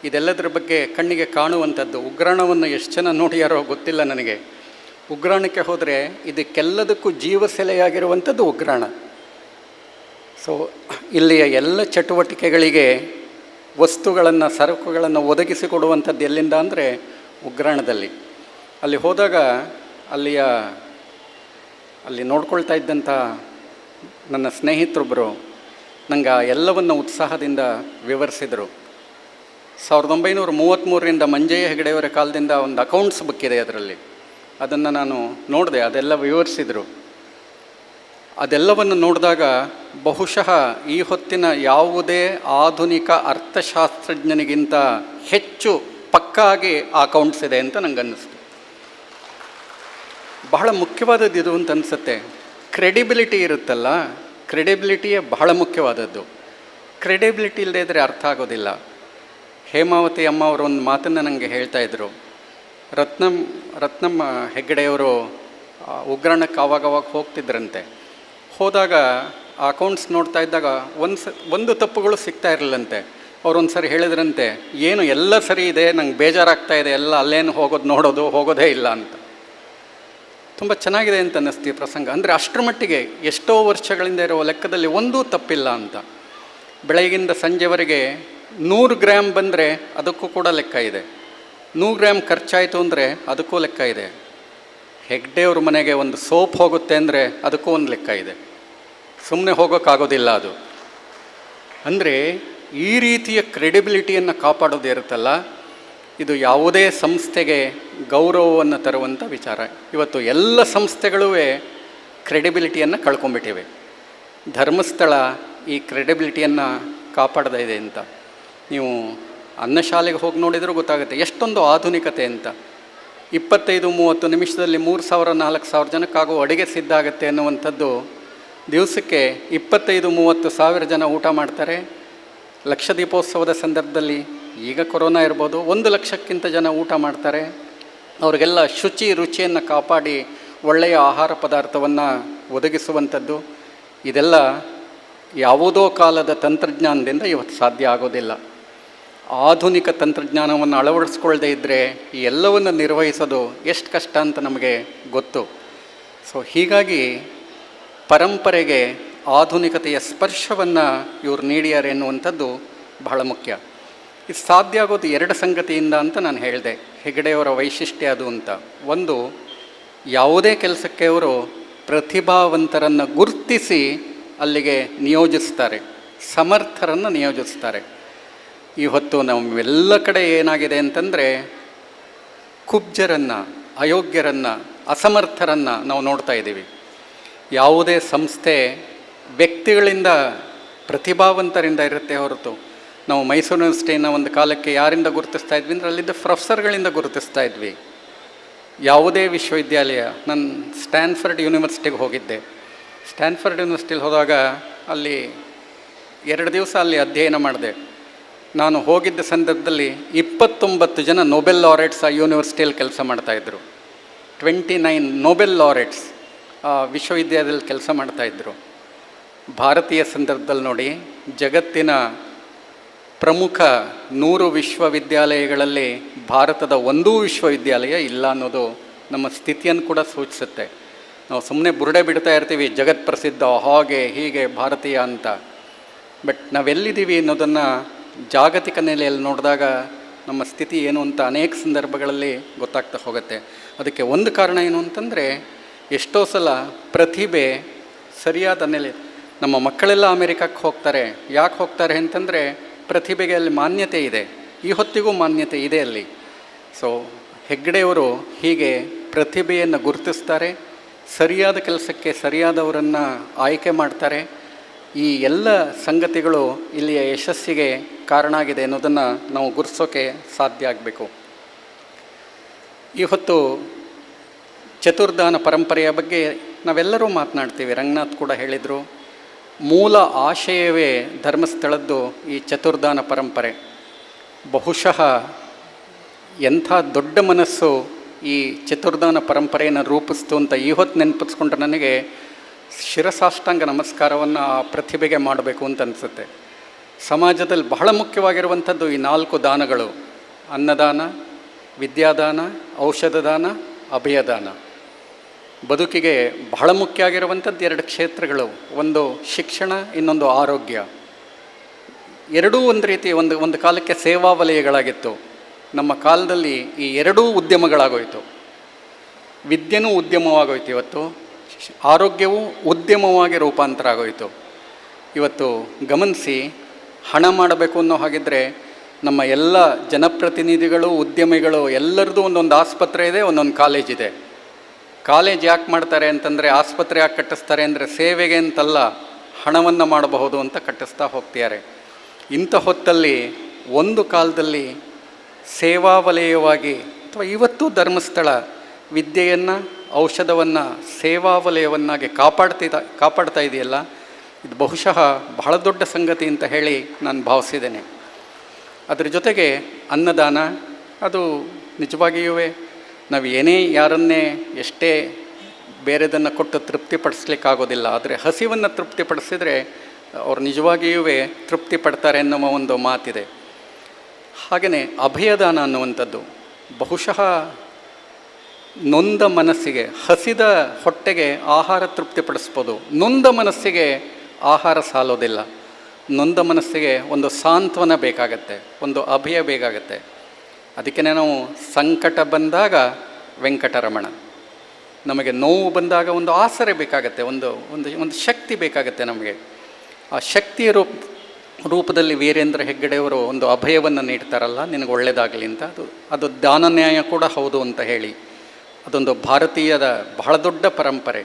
ಇದೆಲ್ಲದರ ಬಗ್ಗೆ ಕಣ್ಣಿಗೆ ಕಾಣುವಂಥದ್ದು. ಉಗ್ರಾಣವನ್ನು ಎಷ್ಟು ಜನ ನೋಡಿಯಾರೋ ಗೊತ್ತಿಲ್ಲ ನನಗೆ. ಉಗ್ರಾಣಕ್ಕೆ ಹೋದರೆ ಇದಕ್ಕೆಲ್ಲದಕ್ಕೂ ಜೀವಸೆಲೆಯಾಗಿರುವಂಥದ್ದು ಉಗ್ರಾಣ. ಸೊ ಇಲ್ಲಿಯ ಎಲ್ಲ ಚಟುವಟಿಕೆಗಳಿಗೆ ವಸ್ತುಗಳನ್ನು, ಸರಕುಗಳನ್ನು ಒದಗಿಸಿಕೊಡುವಂಥದ್ದು ಎಲ್ಲಿಂದ ಅಂದರೆ ಉಗ್ರಾಣದಲ್ಲಿ. ಅಲ್ಲಿ ಹೋದಾಗ ಅಲ್ಲಿ ನೋಡ್ಕೊಳ್ತಾ ಇದ್ದಂಥ ನನ್ನ ಸ್ನೇಹಿತರೊಬ್ಬರು ನಂಗೆ ಎಲ್ಲವನ್ನು ಉತ್ಸಾಹದಿಂದ ವಿವರಿಸಿದರು. 1933ರಿಂದ ಮಂಜಯ್ಯ ಹೆಗಡೆಯವರ ಕಾಲದಿಂದ ಒಂದು ಅಕೌಂಟ್ಸ್ ಬುಕ್ ಇದೆ ಅದರಲ್ಲಿ. ಅದನ್ನು ನಾನು ನೋಡಿದೆ, ಅದೆಲ್ಲ ವಿವರಿಸಿದರು. ಅದೆಲ್ಲವನ್ನು ನೋಡಿದಾಗ ಬಹುಶಃ ಈ ಹೊತ್ತಿನ ಯಾವುದೇ ಆಧುನಿಕ ಅರ್ಥಶಾಸ್ತ್ರಜ್ಞನಿಗಿಂತ ಹೆಚ್ಚು ಪಕ್ಕಾಗಿ ಆ ಅಕೌಂಟ್ಸ್ ಇದೆ ಅಂತ ನಂಗೆ ಅನ್ನಿಸ್ತು. ಬಹಳ ಮುಖ್ಯವಾದದ್ದು ಇದು ಅಂತ ಅನಿಸುತ್ತೆ. ಕ್ರೆಡಿಬಿಲಿಟಿ ಇರುತ್ತಲ್ಲ, ಕ್ರೆಡಿಬಿಲಿಟಿಯೇ ಬಹಳ ಮುಖ್ಯವಾದದ್ದು. ಕ್ರೆಡಿಬಿಲಿಟಿ ಇಲ್ಲದೇ ಇದ್ದರೆ ಅರ್ಥ ಆಗೋದಿಲ್ಲ. ಹೇಮಾವತಿ ಅಮ್ಮ ಅವರು ಒಂದು ಮಾತನ್ನು ನನಗೆ ಹೇಳ್ತಾಯಿದ್ರು. ರತ್ನಮ್ಮ ಹೆಗ್ಗಡೆಯವರು ಉಗ್ರಾಣಕ್ಕೆ ಆವಾಗವಾಗ ಹೋಗ್ತಿದ್ರಂತೆ. ಹೋದಾಗ ಆ ಅಕೌಂಟ್ಸ್ ನೋಡ್ತಾ ಇದ್ದಾಗ ಒಂದು ತಪ್ಪುಗಳು ಸಿಗ್ತಾ ಇರಲಿಲ್ಲಂತೆ. ಅವ್ರೊಂದು ಸರಿ ಹೇಳಿದ್ರಂತೆ, ಏನು ಎಲ್ಲ ಸರಿ ಇದೆ, ನಂಗೆ ಬೇಜಾರಾಗ್ತಾ ಇದೆ, ಎಲ್ಲ ಅಲ್ಲೇನು ಹೋಗೋದೇ ಇಲ್ಲ ಅಂತ. ತುಂಬ ಚೆನ್ನಾಗಿದೆ ಅಂತ ಅನ್ನಿಸ್ತೀವಿ ಪ್ರಸಂಗ. ಅಂದರೆ ಅಷ್ಟರ ಮಟ್ಟಿಗೆ ಎಷ್ಟೋ ವರ್ಷಗಳಿಂದ ಇರೋ ಲೆಕ್ಕದಲ್ಲಿ ಒಂದೂ ತಪ್ಪಿಲ್ಲ ಅಂತ. ಬೆಳಗಿಂದ ಸಂಜೆವರೆಗೆ 100 ಗ್ರಾಮ್ ಬಂದರೆ ಅದಕ್ಕೂ ಕೂಡ ಲೆಕ್ಕ ಇದೆ, 100 ಗ್ರಾಮ್ ಖರ್ಚಾಯಿತು ಅಂದರೆ ಅದಕ್ಕೂ ಲೆಕ್ಕ ಇದೆ. ಹೆಗ್ಡೆಯವ್ರ ಮನೆಗೆ ಒಂದು ಸೋಪ್ ಹೋಗುತ್ತೆ ಅಂದರೆ ಅದಕ್ಕೂ ಒಂದು ಲೆಕ್ಕ ಇದೆ. ಸುಮ್ಮನೆ ಹೋಗೋಕ್ಕಾಗೋದಿಲ್ಲ ಅದು. ಅಂದರೆ ಈ ರೀತಿಯ ಕ್ರೆಡಿಬಿಲಿಟಿಯನ್ನು ಕಾಪಾಡೋದು ಇರುತ್ತಲ್ಲ, ಇದು ಯಾವುದೇ ಸಂಸ್ಥೆಗೆ ಗೌರವವನ್ನು ತರುವಂಥ ವಿಚಾರ. ಇವತ್ತು ಎಲ್ಲ ಸಂಸ್ಥೆಗಳೂ ಕ್ರೆಡಿಬಿಲಿಟಿಯನ್ನು ಕಳ್ಕೊಂಡ್ಬಿಟ್ಟಿವೆ. ಧರ್ಮಸ್ಥಳ ಈ ಕ್ರೆಡಿಬಿಲಿಟಿಯನ್ನು ಕಾಪಾಡದೇ ಇದೆ ಅಂತ. ನೀವು ಅನ್ನಶಾಲೆಗೆ ಹೋಗಿ ನೋಡಿದರೂ ಗೊತ್ತಾಗುತ್ತೆ ಎಷ್ಟೊಂದು ಆಧುನಿಕತೆ ಅಂತ. 25-30 ನಿಮಿಷದಲ್ಲಿ 3000-4000 ಜನಕ್ಕಾಗುವ ಅಡುಗೆ ಸಿದ್ಧ ಆಗುತ್ತೆ ಅನ್ನುವಂಥದ್ದು. ದಿವಸಕ್ಕೆ 25-30 ಸಾವಿರ ಜನ ಊಟ ಮಾಡ್ತಾರೆ. ಲಕ್ಷ ದೀಪೋತ್ಸವದ ಸಂದರ್ಭದಲ್ಲಿ, ಈಗ ಕೊರೋನಾ ಇರ್ಬೋದು, 1 ಲಕ್ಷಕ್ಕಿಂತ ಜನ ಊಟ ಮಾಡ್ತಾರೆ. ಅವ್ರಿಗೆಲ್ಲ ರುಚಿಯನ್ನು ಕಾಪಾಡಿ ಒಳ್ಳೆಯ ಆಹಾರ ಪದಾರ್ಥವನ್ನು ಒದಗಿಸುವಂಥದ್ದು. ಇದೆಲ್ಲ ಯಾವುದೋ ಕಾಲದ ತಂತ್ರಜ್ಞಾನದಿಂದ ಇವತ್ತು ಸಾಧ್ಯ ಆಗೋದಿಲ್ಲ. ಆಧುನಿಕ ತಂತ್ರಜ್ಞಾನವನ್ನು ಅಳವಡಿಸ್ಕೊಳ್ಳದೇ ಇದ್ದರೆ ಈ ಎಲ್ಲವನ್ನು ನಿರ್ವಹಿಸೋದು ಎಷ್ಟು ಕಷ್ಟ ಅಂತ ನಮಗೆ ಗೊತ್ತು. ಸೊ ಹೀಗಾಗಿ ಪರಂಪರೆಗೆ ಆಧುನಿಕತೆಯ ಸ್ಪರ್ಶವನ್ನು ಇವರು ನೀಡಿದ್ದಾರೆ ಎನ್ನುವಂಥದ್ದು ಬಹಳ ಮುಖ್ಯ. ಇದು ಸಾಧ್ಯ ಆಗೋದು 2 ಸಂಗತಿಯಿಂದ ಅಂತ ನಾನು ಹೇಳಿದೆ. ಹೆಗಡೆಯವರ ವೈಶಿಷ್ಟ್ಯ ಅದು ಅಂತ. ಒಂದು, ಯಾವುದೇ ಕೆಲಸಕ್ಕೆ ಅವರು ಪ್ರತಿಭಾವಂತರನ್ನು ಗುರುತಿಸಿ ಅಲ್ಲಿಗೆ ನಿಯೋಜಿಸ್ತಾರೆ, ಸಮರ್ಥರನ್ನು ನಿಯೋಜಿಸ್ತಾರೆ. ಇವತ್ತು ನಮ್ಮೆಲ್ಲ ಕಡೆ ಏನಾಗಿದೆ ಅಂತಂದರೆ ಕುಬ್ಜರನ್ನು, ಅಯೋಗ್ಯರನ್ನು, ಅಸಮರ್ಥರನ್ನು ನಾವು ನೋಡ್ತಾ ಇದ್ದೀವಿ. ಯಾವುದೇ ಸಂಸ್ಥೆ ವ್ಯಕ್ತಿಗಳಿಂದ, ಪ್ರತಿಭಾವಂತರಿಂದ ಇರುತ್ತೆ ಹೊರತು. ನಾವು ಮೈಸೂರು ಯೂನಿವರ್ಸಿಟಿನ ಒಂದು ಕಾಲಕ್ಕೆ ಯಾರಿಂದ ಗುರುತಿಸ್ತಾ ಇದ್ವಿ ಅಂದರೆ ಅಲ್ಲಿದ್ದ ಪ್ರೊಫೆಸರ್ಗಳಿಂದ ಗುರುತಿಸ್ತಾ ಇದ್ವಿ. ಯಾವುದೇ ವಿಶ್ವವಿದ್ಯಾಲಯ, ನಾನು ಸ್ಟ್ಯಾನ್ಫರ್ಡ್ ಯೂನಿವರ್ಸಿಟಿಗೆ ಹೋಗಿದ್ದೆ. ಸ್ಟ್ಯಾನ್ಫರ್ಡ್ ಯೂನಿವರ್ಸಿಟಿಲಿ ಹೋದಾಗ ಅಲ್ಲಿ 2 ದಿವಸ ಅಲ್ಲಿ ಅಧ್ಯಯನ ಮಾಡಿದೆ. ನಾನು ಹೋಗಿದ್ದ ಸಂದರ್ಭದಲ್ಲಿ 29 ಜನ ನೊಬೆಲ್ ಲಾರೆಟ್ಸ್ ಆ ಯೂನಿವರ್ಸಿಟಿಯಲ್ಲಿ ಕೆಲಸ ಮಾಡ್ತಾಯಿದ್ರು. 29 ನೊಬೆಲ್ ಲಾರೆಟ್ಸ್ ಆ ವಿಶ್ವವಿದ್ಯಾಲಯದಲ್ಲಿ ಕೆಲಸ ಮಾಡ್ತಾಯಿದ್ರು. ಭಾರತೀಯ ಸಂದರ್ಭದಲ್ಲಿ ನೋಡಿ, ಜಗತ್ತಿನ ಪ್ರಮುಖ 100 ವಿಶ್ವವಿದ್ಯಾಲಯಗಳಲ್ಲಿ ಭಾರತದ ಒಂದೂ ವಿಶ್ವವಿದ್ಯಾಲಯ ಇಲ್ಲ ಅನ್ನೋದು ನಮ್ಮ ಸ್ಥಿತಿಯನ್ನು ಕೂಡ ಸೂಚಿಸುತ್ತೆ. ನಾವು ಸುಮ್ಮನೆ ಬುರುಡೆ ಬಿಡ್ತಾ ಇರ್ತೀವಿ, ಜಗತ್ ಪ್ರಸಿದ್ಧ ಹಾಗೆ ಹೀಗೆ ಭಾರತೀಯ ಅಂತ. ಬಟ್ ನಾವೆಲ್ಲಿದ್ದೀವಿ ಅನ್ನೋದನ್ನು ಜಾಗತಿಕ ನೆಲೆಯಲ್ಲಿ ನೋಡಿದಾಗ ನಮ್ಮ ಸ್ಥಿತಿ ಏನು ಅಂತ ಅನೇಕ ಸಂದರ್ಭಗಳಲ್ಲಿ ಗೊತ್ತಾಗ್ತಾ ಹೋಗುತ್ತೆ. ಅದಕ್ಕೆ ಒಂದು ಕಾರಣ ಏನು ಅಂತಂದರೆ, ಎಷ್ಟೋ ಸಲ ಪ್ರತಿಭೆ ಸರಿಯಾದ ನೆಲೆ. ನಮ್ಮ ಮಕ್ಕಳೆಲ್ಲ ಅಮೆರಿಕಕ್ಕೆ ಹೋಗ್ತಾರೆ. ಯಾಕೆ ಹೋಗ್ತಾರೆ ಅಂತಂದರೆ ಪ್ರತಿಭೆಗೆ ಅಲ್ಲಿ ಮಾನ್ಯತೆ ಇದೆ. ಈ ಹೊತ್ತಿಗೂ ಮಾನ್ಯತೆ ಇದೆ ಅಲ್ಲಿ. ಸೊ ಹೆಗ್ಡೆಯವರು ಹೀಗೆ ಪ್ರತಿಭೆಯನ್ನು ಗುರುತಿಸ್ತಾರೆ, ಸರಿಯಾದ ಕೆಲಸಕ್ಕೆ ಸರಿಯಾದವರನ್ನು ಆಯ್ಕೆ ಮಾಡ್ತಾರೆ. ಈ ಎಲ್ಲ ಸಂಗತಿಗಳು ಇಲ್ಲಿಯ ಯಶಸ್ಸಿಗೆ ಕಾರಣ ಆಗಿದೆ ಅನ್ನೋದನ್ನು ನಾವು ಗುರುತಿಸೋಕೆ ಸಾಧ್ಯ ಆಗಬೇಕು. ಈ ಹೊತ್ತು ಚತುರ್ಧಾನ ಪರಂಪರೆಯ ಬಗ್ಗೆ ನಾವೆಲ್ಲರೂ ಮಾತನಾಡ್ತೀವಿ. ರಂಗನಾಥ್ ಕೂಡ ಹೇಳಿದರು, ಮೂಲ ಆಶಯವೇ ಧರ್ಮಸ್ಥಳದ್ದು ಈ ಚತುರ್ಧಾನ ಪರಂಪರೆ. ಬಹುಶಃ ಎಂಥ ದೊಡ್ಡ ಮನಸ್ಸು ಈ ಚತುರ್ಧಾನ ಪರಂಪರೆಯನ್ನು ರೂಪಿಸ್ತು ಅಂತ ಇವತ್ತು ನೆನಪಿಸ್ಕೊಂಡ್ರೆ ನನಗೆ ಶಿರಸಾಷ್ಟಾಂಗ ನಮಸ್ಕಾರವನ್ನು ಆ ಪ್ರತಿಭೆಗೆ ಮಾಡಬೇಕು ಅಂತ ಅನಿಸುತ್ತೆ. ಸಮಾಜದಲ್ಲಿ ಬಹಳ ಮುಖ್ಯವಾಗಿರುವಂಥದ್ದು ಈ 4 ದಾನಗಳು: ಅನ್ನದಾನ, ವಿದ್ಯಾದಾನ, ಔಷಧದಾನ, ಅಭಯದಾನ. ಬದುಕಿಗೆ ಬಹಳ ಮುಖ್ಯ ಆಗಿರುವಂಥದ್ದು 2 ಕ್ಷೇತ್ರಗಳು, ಒಂದು ಶಿಕ್ಷಣ, ಇನ್ನೊಂದು ಆರೋಗ್ಯ. ಎರಡೂ ಒಂದು ರೀತಿ ಒಂದು ಕಾಲಕ್ಕೆ ಸೇವಾ ವಲಯಗಳಾಗಿತ್ತು. ನಮ್ಮ ಕಾಲದಲ್ಲಿ ಈ ಎರಡೂ ಉದ್ಯಮಗಳಾಗೋಯಿತು. ವಿದ್ಯೆನೂ ಉದ್ಯಮವಾಗೋಯ್ತು. ಇವತ್ತು ಆರೋಗ್ಯವೂ ಉದ್ಯಮವಾಗಿ ರೂಪಾಂತರ ಆಗೋಯಿತು. ಇವತ್ತು ಗಮನಿಸಿ, ಹಣ ಮಾಡಬೇಕು ಅನ್ನೋ ಹಾಗಿದ್ದರೆ ನಮ್ಮ ಎಲ್ಲ ಜನಪ್ರತಿನಿಧಿಗಳು, ಉದ್ಯಮಿಗಳು ಎಲ್ಲರದ್ದು ಒಂದೊಂದು ಆಸ್ಪತ್ರೆ ಇದೆ, ಒಂದೊಂದು ಕಾಲೇಜ್ ಇದೆ. ಕಾಲೇಜ್ ಯಾಕೆ ಮಾಡ್ತಾರೆ ಅಂತಂದರೆ, ಆಸ್ಪತ್ರೆ ಯಾಕೆ ಕಟ್ಟಿಸ್ತಾರೆ ಅಂದರೆ ಸೇವೆಗೆ ಅಂತಲ್ಲ, ಹಣವನ್ನು ಮಾಡಬಹುದು ಅಂತ ಕಟ್ಟಿಸ್ತಾ ಹೋಗ್ತಿದ್ದಾರೆ. ಇಂಥ ಹೊತ್ತಲ್ಲಿ ಒಂದು ಕಾಲದಲ್ಲಿ ಸೇವಾ ವಲಯವಾಗಿ ಅಥವಾ ಇವತ್ತು ಧರ್ಮಸ್ಥಳ ವಿದ್ಯೆಯನ್ನು, ಔಷಧವನ್ನು ಸೇವಾ ವಲಯವನ್ನಾಗಿ ಕಾಪಾಡ್ತಾ ಇದೆಯಲ್ಲ, ಇದು ಬಹುಶಃ ಬಹಳ ದೊಡ್ಡ ಸಂಗತಿ ಅಂತ ಹೇಳಿ ನಾನು ಭಾವಿಸಿದ್ದೇನೆ. ಅದರ ಜೊತೆಗೆ ಅನ್ನದಾನ, ಅದು ನಿಜವಾಗಿಯೂ ನಾವು ಏನೇ ಯಾರನ್ನೇ ಎಷ್ಟೇ ಬೇರೆದನ್ನು ಕೊಟ್ಟು ತೃಪ್ತಿಪಡಿಸ್ಲಿಕ್ಕಾಗೋದಿಲ್ಲ. ಆದರೆ ಹಸಿವನ್ನು ತೃಪ್ತಿಪಡಿಸಿದರೆ ಅವ್ರು ನಿಜವಾಗಿಯೂ ತೃಪ್ತಿ ಪಡ್ತಾರೆ ಅನ್ನುವ ಒಂದು ಮಾತಿದೆ. ಹಾಗೆಯೇ ಅಭಯದಾನ ಅನ್ನುವಂಥದ್ದು ಬಹುಶಃ ನೊಂದ ಮನಸ್ಸಿಗೆ, ಹಸಿದ ಹೊಟ್ಟೆಗೆ ಆಹಾರ ತೃಪ್ತಿಪಡಿಸ್ಬೋದು, ನೊಂದ ಮನಸ್ಸಿಗೆ ಆಹಾರ ಸಾಲೋದಿಲ್ಲ. ನೊಂದ ಮನಸ್ಸಿಗೆ ಒಂದು ಸಾಂತ್ವನ ಬೇಕಾಗತ್ತೆ, ಒಂದು ಅಭಯ ಬೇಕಾಗತ್ತೆ. ಅದಕ್ಕೆ ನಾವು ಸಂಕಟ ಬಂದಾಗ ವೆಂಕಟರಮಣ, ನಮಗೆ ನೋವು ಬಂದಾಗ ಒಂದು ಆಸರೆ ಬೇಕಾಗತ್ತೆ, ಒಂದು ಶಕ್ತಿ ಬೇಕಾಗತ್ತೆ ನಮಗೆ. ಆ ಶಕ್ತಿಯ ರೂಪದಲ್ಲಿ ವೀರೇಂದ್ರ ಹೆಗ್ಗಡೆಯವರು ಒಂದು ಅಭಯವನ್ನು ನೀಡ್ತಾರಲ್ಲ, ನಿನಗೆ ಒಳ್ಳೆಯದಾಗಲಿ ಅಂತ. ಅದು ದಾನ ನ್ಯಾಯ ಕೂಡ ಹೌದು ಅಂತ ಹೇಳಿ, ಅದೊಂದು ಭಾರತೀಯದ ಬಹಳ ದೊಡ್ಡ ಪರಂಪರೆ.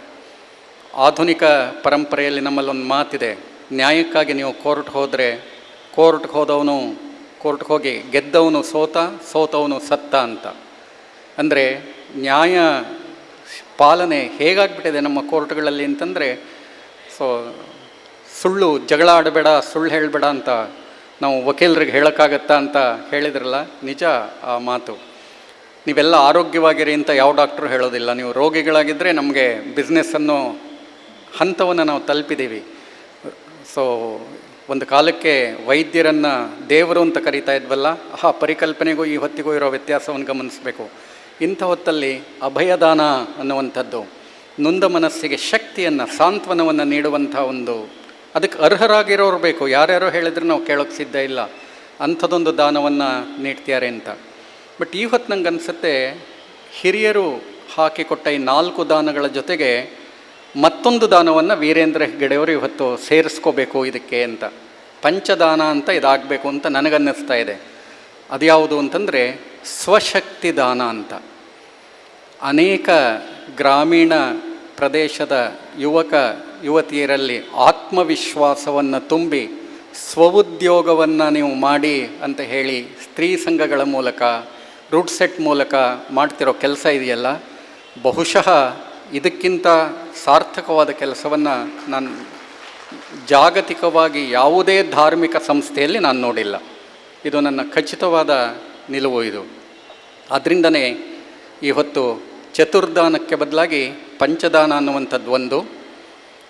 ಆಧುನಿಕ ಪರಂಪರೆಯಲ್ಲಿ ನಮ್ಮಲ್ಲೊಂದು ಮಾತಿದೆ, ನ್ಯಾಯಕ್ಕಾಗಿ ನೀವು ಕೋರ್ಟ್ಗೆ ಹೋಗಿ ಗೆದ್ದವನು ಸೋತವನು ಸತ್ತ ಅಂತ. ಅಂದರೆ ನ್ಯಾಯ ಪಾಲನೆ ಹೇಗಾಗ್ಬಿಟ್ಟಿದೆ ನಮ್ಮ ಕೋರ್ಟ್ಗಳಲ್ಲಿ ಅಂತಂದರೆ, ಜಗಳ ಆಡಬೇಡ, ಸುಳ್ಳು ಹೇಳಬೇಡ ಅಂತ ನಾವು ವಕೀಲರಿಗೆ ಹೇಳೋಕ್ಕಾಗತ್ತಾ ಅಂತ ಹೇಳಿದ್ರಲ್ಲ, ನಿಜ ಆ ಮಾತು. ನೀವೆಲ್ಲ ಆರೋಗ್ಯವಾಗಿರಿ ಅಂತ ಯಾವ ಡಾಕ್ಟ್ರು ಹೇಳೋದಿಲ್ಲ. ನೀವು ರೋಗಿಗಳಾಗಿದ್ದರೆ ನಮಗೆ ಬಿಸ್ನೆಸ್ ಅನ್ನೋ ಹಂತವನ್ನು ನಾವು ತಲುಪಿದ್ದೀವಿ. ಒಂದು ಕಾಲಕ್ಕೆ ವೈದ್ಯರನ್ನು ದೇವರು ಅಂತ ಕರೀತಾ ಇದ್ವಲ್ಲ, ಆ ಪರಿಕಲ್ಪನೆಗೂ ಈ ಹೊತ್ತಿಗೂ ಇರೋ ವ್ಯತ್ಯಾಸವನ್ನು ಗಮನಿಸಬೇಕು. ಇಂಥ ಹೊತ್ತಲ್ಲಿ ಅಭಯದಾನ ಅನ್ನುವಂಥದ್ದು ನೊಂದ ಮನಸ್ಸಿಗೆ ಶಕ್ತಿಯನ್ನು, ಸಾಂತ್ವನವನ್ನು ನೀಡುವಂಥ ಅದಕ್ಕೆ ಅರ್ಹರಾಗಿರೋರು ಬೇಕು. ಯಾರ್ಯಾರೋ ಹೇಳಿದ್ರೆ ನಾವು ಕೇಳೋಕ್ಕೆ ಸಿದ್ಧ ಇಲ್ಲ, ಅಂಥದ್ದೊಂದು ದಾನವನ್ನು ನೀಡ್ತಿದ್ದಾರೆ ಅಂತ. ಬಟ್ ಈ ಹೊತ್ತು ನಂಗೆ ಅನಿಸುತ್ತೆ, ಹಿರಿಯರು ಹಾಕಿಕೊಟ್ಟ ಈ 4 ದಾನಗಳ ಜೊತೆಗೆ ಮತ್ತೊಂದು ದಾನವನ್ನು ವೀರೇಂದ್ರ ಹೆಗ್ಗಡೆಯವರು ಇವತ್ತು ಸೇರಿಸ್ಕೋಬೇಕು ಇದಕ್ಕೆ ಅಂತ. ಪಂಚದಾನ ಅಂತ ಇದಾಗಬೇಕು ಅಂತ ನನಗನ್ನಿಸ್ತಾ ಇದೆ. ಅದು ಯಾವುದು ಅಂತಂದರೆ ಸ್ವಶಕ್ತಿ ದಾನ ಅಂತ. ಅನೇಕ ಗ್ರಾಮೀಣ ಪ್ರದೇಶದ ಯುವತಿಯರಲ್ಲಿ ಆತ್ಮವಿಶ್ವಾಸವನ್ನು ತುಂಬಿ ಸ್ವಉದ್ಯೋಗವನ್ನು ನೀವು ಮಾಡಿ ಅಂತ ಹೇಳಿ ಸ್ತ್ರೀ ಸಂಘಗಳ ಮೂಲಕ, ರೂಟ್ ಸೆಟ್ ಮೂಲಕ ಮಾಡ್ತಿರೋ ಕೆಲಸ ಇದೆಯಲ್ಲ, ಬಹುಶಃ ಇದಕ್ಕಿಂತ ಸಾರ್ಥಕವಾದ ಕೆಲಸವನ್ನು ನಾನು ಜಾಗತಿಕವಾಗಿ ಯಾವುದೇ ಧಾರ್ಮಿಕ ಸಂಸ್ಥೆಯಲ್ಲಿ ನಾನು ನೋಡಿಲ್ಲ. ಇದು ನನ್ನ ಖಚಿತವಾದ ನಿಲುವು ಇದು. ಅದರಿಂದನೇ ಈ ಹೊತ್ತು ಚತುರ್ದಾನಕ್ಕೆ ಬದಲಾಗಿ ಪಂಚದಾನ ಅನ್ನುವಂಥದ್ದು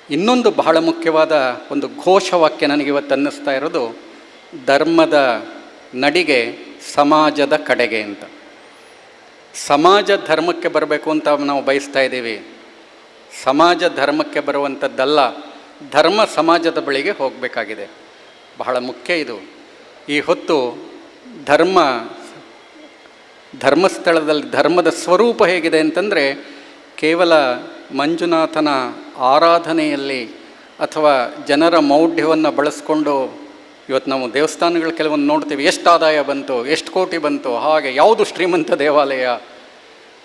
ಇನ್ನೊಂದು ಬಹಳ ಮುಖ್ಯವಾದ ಒಂದು ಘೋಷವಾಕ್ಯ ನನಗಿವತ್ತು ಅನ್ನಿಸ್ತಾ ಇರೋದು, ಧರ್ಮದ ನಡಿಗೆ ಸಮಾಜದ ಕಡೆಗೆ ಅಂತ. ಸಮಾಜ ಧರ್ಮಕ್ಕೆ ಬರಬೇಕು ಅಂತ ನಾವು ಬಯಸ್ತಾ ಇದ್ದೀವಿ. ಸಮಾಜ ಧರ್ಮಕ್ಕೆ ಬರುವಂಥದ್ದಲ್ಲ, ಧರ್ಮ ಸಮಾಜದ ಬಳಿಗೆ ಹೋಗಬೇಕಾಗಿದೆ. ಬಹಳ ಮುಖ್ಯ ಇದು. ಈ ಹೊತ್ತು ಧರ್ಮಸ್ಥಳದಲ್ಲಿ ಧರ್ಮದ ಸ್ವರೂಪ ಹೇಗಿದೆ ಅಂತಂದರೆ, ಕೇವಲ ಮಂಜುನಾಥನ ಆರಾಧನೆಯಲ್ಲಿ ಅಥವಾ ಜನರ ಮೌಢ್ಯವನ್ನು ಬಳಸ್ಕೊಂಡು ಇವತ್ತು ನಾವು ದೇವಸ್ಥಾನಗಳು ಕೆಲವೊಂದು ನೋಡ್ತೀವಿ, ಎಷ್ಟು ಆದಾಯ ಬಂತು, ಎಷ್ಟು ಕೋಟಿ ಬಂತು, ಹಾಗೆ ಯಾವುದು ಶ್ರೀಮಂತ ದೇವಾಲಯ.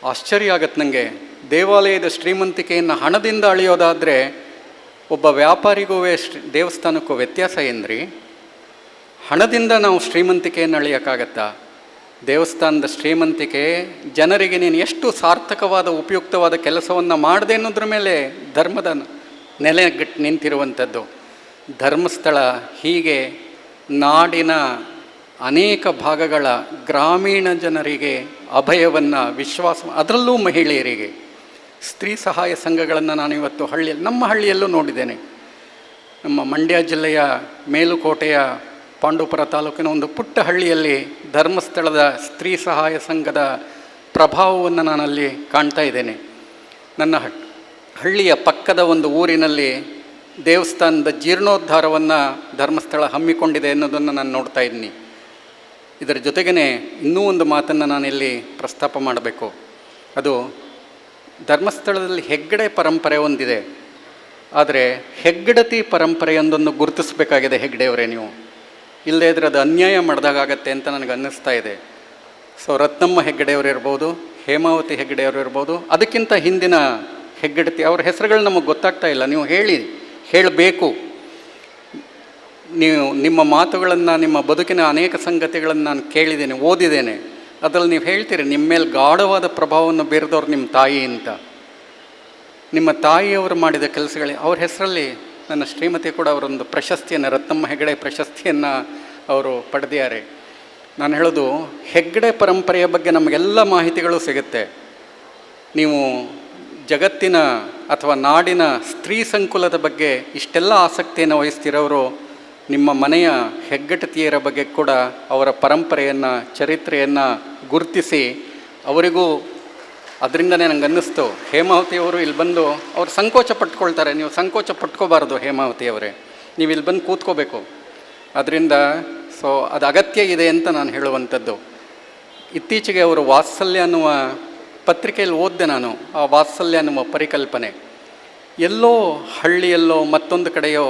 ಆಶ್ಚರ್ಯ ಆಗತ್ತೆ ನನಗೆ. ದೇವಾಲಯದ ಶ್ರೀಮಂತಿಕೆಯನ್ನು ಹಣದಿಂದ ಅಳೆಯೋದಾದರೆ ಒಬ್ಬ ವ್ಯಾಪಾರಿಗೂ ದೇವಸ್ಥಾನಕ್ಕೂ ವ್ಯತ್ಯಾಸ ಏನ್ರಿ? ಹಣದಿಂದ ನಾವು ಶ್ರೀಮಂತಿಕೆಯನ್ನು ಅಳೆಯೋಕ್ಕಾಗತ್ತಾ? ದೇವಸ್ಥಾನದ ಶ್ರೀಮಂತಿಕೆ ಜನರಿಗೆ ನೀನು ಎಷ್ಟು ಸಾರ್ಥಕವಾದ ಉಪಯುಕ್ತವಾದ ಕೆಲಸವನ್ನು ಮಾಡಿದೆ ಅನ್ನೋದ್ರ ಮೇಲೆ ಧರ್ಮದ ನೆಲೆಗಟ್ಟು ನಿಂತಿರುವಂಥದ್ದು. ಧರ್ಮಸ್ಥಳ ಹೀಗೆ ನಾಡಿನ ಅನೇಕ ಭಾಗಗಳ ಗ್ರಾಮೀಣ ಜನರಿಗೆ ಅಭಯವನ್ನು, ವಿಶ್ವಾಸ, ಅದರಲ್ಲೂ ಮಹಿಳೆಯರಿಗೆ ಸ್ತ್ರೀ ಸಹಾಯ ಸಂಘಗಳನ್ನು ನಾನು ಇವತ್ತು ನಮ್ಮ ಹಳ್ಳಿಯಲ್ಲೂ ನೋಡಿದ್ದೇನೆ. ನಮ್ಮ ಮಂಡ್ಯ ಜಿಲ್ಲೆಯ ಮೇಲುಕೋಟೆಯ ಪಾಂಡವಪುರ ತಾಲೂಕಿನ ಒಂದು ಪುಟ್ಟ ಹಳ್ಳಿಯಲ್ಲಿ ಧರ್ಮಸ್ಥಳದ ಸ್ತ್ರೀ ಸಹಾಯ ಸಂಘದ ಪ್ರಭಾವವನ್ನು ನಾನಲ್ಲಿ ಕಾಣ್ತಾ ಇದ್ದೇನೆ. ನನ್ನ ಹಳ್ಳಿಯ ಪಕ್ಕದ ಒಂದು ಊರಿನಲ್ಲಿ ದೇವಸ್ಥಾನದ ಜೀರ್ಣೋದ್ಧಾರವನ್ನು ಧರ್ಮಸ್ಥಳ ಹಮ್ಮಿಕೊಂಡಿದೆ ಅನ್ನೋದನ್ನು ನಾನು ನೋಡ್ತಾ ಇದ್ದೀನಿ. ಇದರ ಜೊತೆಗೇ ಇನ್ನೂ ಒಂದು ಮಾತನ್ನು ನಾನಿಲ್ಲಿ ಪ್ರಸ್ತಾಪ ಮಾಡಬೇಕು. ಅದು ಧರ್ಮಸ್ಥಳದಲ್ಲಿ ಹೆಗ್ಗಡೆ ಪರಂಪರೆ ಒಂದಿದೆ. ಆದರೆ ಹೆಗ್ಗಡತಿ ಪರಂಪರೆಯೊಂದನ್ನು ಗುರುತಿಸಬೇಕಾಗಿದೆ ಹೆಗ್ಡೆಯವರೇ ನೀವು. ಇಲ್ಲದೇ ಇದ್ರೆ ಅದು ಅನ್ಯಾಯ ಮಾಡಿದಾಗತ್ತೆ ಅಂತ ನನಗೆ ಅನ್ನಿಸ್ತಾ ಇದೆ. ಸೊ ರತ್ನಮ್ಮ ಹೆಗ್ಗಡೆಯವರು ಇರ್ಬೋದು, ಹೇಮಾವತಿ ಹೆಗ್ಗಡೆಯವರು ಇರ್ಬೋದು, ಅದಕ್ಕಿಂತ ಹಿಂದಿನ ಹೆಗ್ಗಡತಿ ಅವ್ರ ಹೆಸರುಗಳು ನಮಗೆ ಗೊತ್ತಾಗ್ತಾ ಇಲ್ಲ. ನೀವು ಹೇಳಬೇಕು. ನೀವು ನಿಮ್ಮ ಮಾತುಗಳನ್ನು, ನಿಮ್ಮ ಬದುಕಿನ ಅನೇಕ ಸಂಗತಿಗಳನ್ನು ನಾನು ಕೇಳಿದ್ದೇನೆ, ಓದಿದ್ದೇನೆ. ಅದರಲ್ಲಿ ನೀವು ಹೇಳ್ತೀರಿ ನಿಮ್ಮ ಮೇಲೆ ಗಾಢವಾದ ಪ್ರಭಾವವನ್ನು ಬೀರಿದವ್ರು ನಿಮ್ಮ ತಾಯಿ ಅಂತ. ನಿಮ್ಮ ತಾಯಿಯವರು ಮಾಡಿದ ಕೆಲಸಗಳೇ ಅವ್ರ ಹೆಸರಲ್ಲಿ ನನ್ನ ಶ್ರೀಮತಿ ಕೂಡ ಅವರೊಂದು ಪ್ರಶಸ್ತಿಯನ್ನು, ರತ್ನಮ್ಮ ಹೆಗ್ಗಡೆ ಪ್ರಶಸ್ತಿಯನ್ನು ಅವರು ಪಡೆದಿದ್ದಾರೆ. ನಾನು ಹೇಳೋದು, ಹೆಗ್ಗಡೆ ಪರಂಪರೆಯ ಬಗ್ಗೆ ನಮಗೆಲ್ಲ ಮಾಹಿತಿಗಳು ಸಿಗುತ್ತೆ. ನೀವು ಜಗತ್ತಿನ ಅಥವಾ ನಾಡಿನ ಸ್ತ್ರೀ ಸಂಕುಲದ ಬಗ್ಗೆ ಇಷ್ಟೆಲ್ಲ ಆಸಕ್ತಿಯನ್ನು ವಹಿಸ್ತಿರೋರು ನಿಮ್ಮ ಮನೆಯ ಹೆಗ್ಗಡತಿಯರ ಬಗ್ಗೆ ಕೂಡ ಅವರ ಪರಂಪರೆಯನ್ನು, ಚರಿತ್ರೆಯನ್ನು ಗುರುತಿಸಿ ಅವರಿಗೂ ಅದರಿಂದನೇ ನಂಗೆ ಅನ್ನಿಸ್ತು. ಹೇಮಾವತಿಯವರು ಇಲ್ಲಿ ಬಂದು ಅವ್ರು ಸಂಕೋಚ ಪಟ್ಕೊಳ್ತಾರೆ. ನೀವು ಸಂಕೋಚ ಪಟ್ಕೋಬಾರ್ದು ಹೇಮಾವತಿಯವರೇ, ನೀವು ಇಲ್ಲಿ ಬಂದು ಕೂತ್ಕೋಬೇಕು. ಅದರಿಂದ ಅದು ಅಗತ್ಯ ಇದೆ ಅಂತ ನಾನು ಹೇಳುವಂಥದ್ದು. ಇತ್ತೀಚೆಗೆ ಅವರು ವಾತ್ಸಲ್ಯ ಅನ್ನುವ ಪತ್ರಿಕೆಯಲ್ಲಿ ಓದಿದೆ ನಾನು. ಆ ವಾತ್ಸಲ್ಯ ಅನ್ನುವ ಪರಿಕಲ್ಪನೆ ಎಲ್ಲೋ ಹಳ್ಳಿಯಲ್ಲೋ ಮತ್ತೊಂದು ಕಡೆಯೋ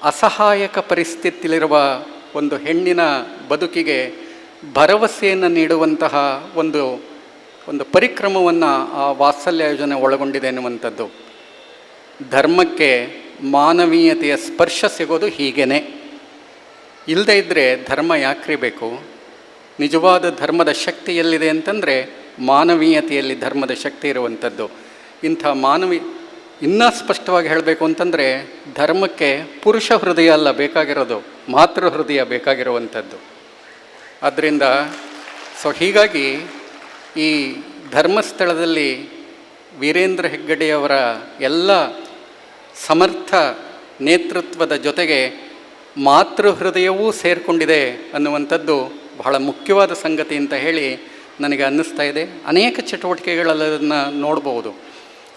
ಅಸಹಾಯಕ ಪರಿಸ್ಥಿತಿಯಲ್ಲಿರುವ ಒಂದು ಹೆಣ್ಣಿನ ಬದುಕಿಗೆ ಭರವಸೆಯನ್ನು ನೀಡುವಂತಹ ಒಂದು ಪರಿಕ್ರಮವನ್ನು ಆ ವಾತ್ಸಲ್ಯ ಯೋಜನೆ ಒಳಗೊಂಡಿದೆ ಎನ್ನುವಂಥದ್ದು. ಧರ್ಮಕ್ಕೆ ಮಾನವೀಯತೆಯ ಸ್ಪರ್ಶ ಸಿಗೋದು ಹೀಗೇ. ಇಲ್ಲದೇ ಇದ್ದರೆ ಧರ್ಮ ಯಾಕ್ರಿ ಬೇಕು? ನಿಜವಾದ ಧರ್ಮದ ಶಕ್ತಿ ಎಲ್ಲಿದೆ ಅಂತಂದರೆ ಮಾನವೀಯತೆಯಲ್ಲಿ ಧರ್ಮದ ಶಕ್ತಿ ಇರುವಂಥದ್ದು. ಇಂಥ ಇನ್ನೂ ಸ್ಪಷ್ಟವಾಗಿ ಹೇಳಬೇಕು ಅಂತಂದರೆ ಧರ್ಮಕ್ಕೆ ಪುರುಷ ಹೃದಯ ಅಲ್ಲ ಬೇಕಾಗಿರೋದು, ಮಾತೃ ಹೃದಯ ಬೇಕಾಗಿರುವಂಥದ್ದು. ಆದ್ದರಿಂದ ಹೀಗಾಗಿ ಈ ಧರ್ಮಸ್ಥಳದಲ್ಲಿ ವೀರೇಂದ್ರ ಹೆಗ್ಗಡೆಯವರ ಎಲ್ಲ ಸಮರ್ಥ ನೇತೃತ್ವದ ಜೊತೆಗೆ ಮಾತೃ ಹೃದಯವೂ ಸೇರಿಕೊಂಡಿದೆ ಅನ್ನುವಂಥದ್ದು ಬಹಳ ಮುಖ್ಯವಾದ ಸಂಗತಿ ಅಂತ ಹೇಳಿ ನನಗೆ ಅನ್ನಿಸ್ತಾ ಇದೆ. ಅನೇಕ ಚಟುವಟಿಕೆಗಳನ್ನ ನೋಡ್ಬೋದು.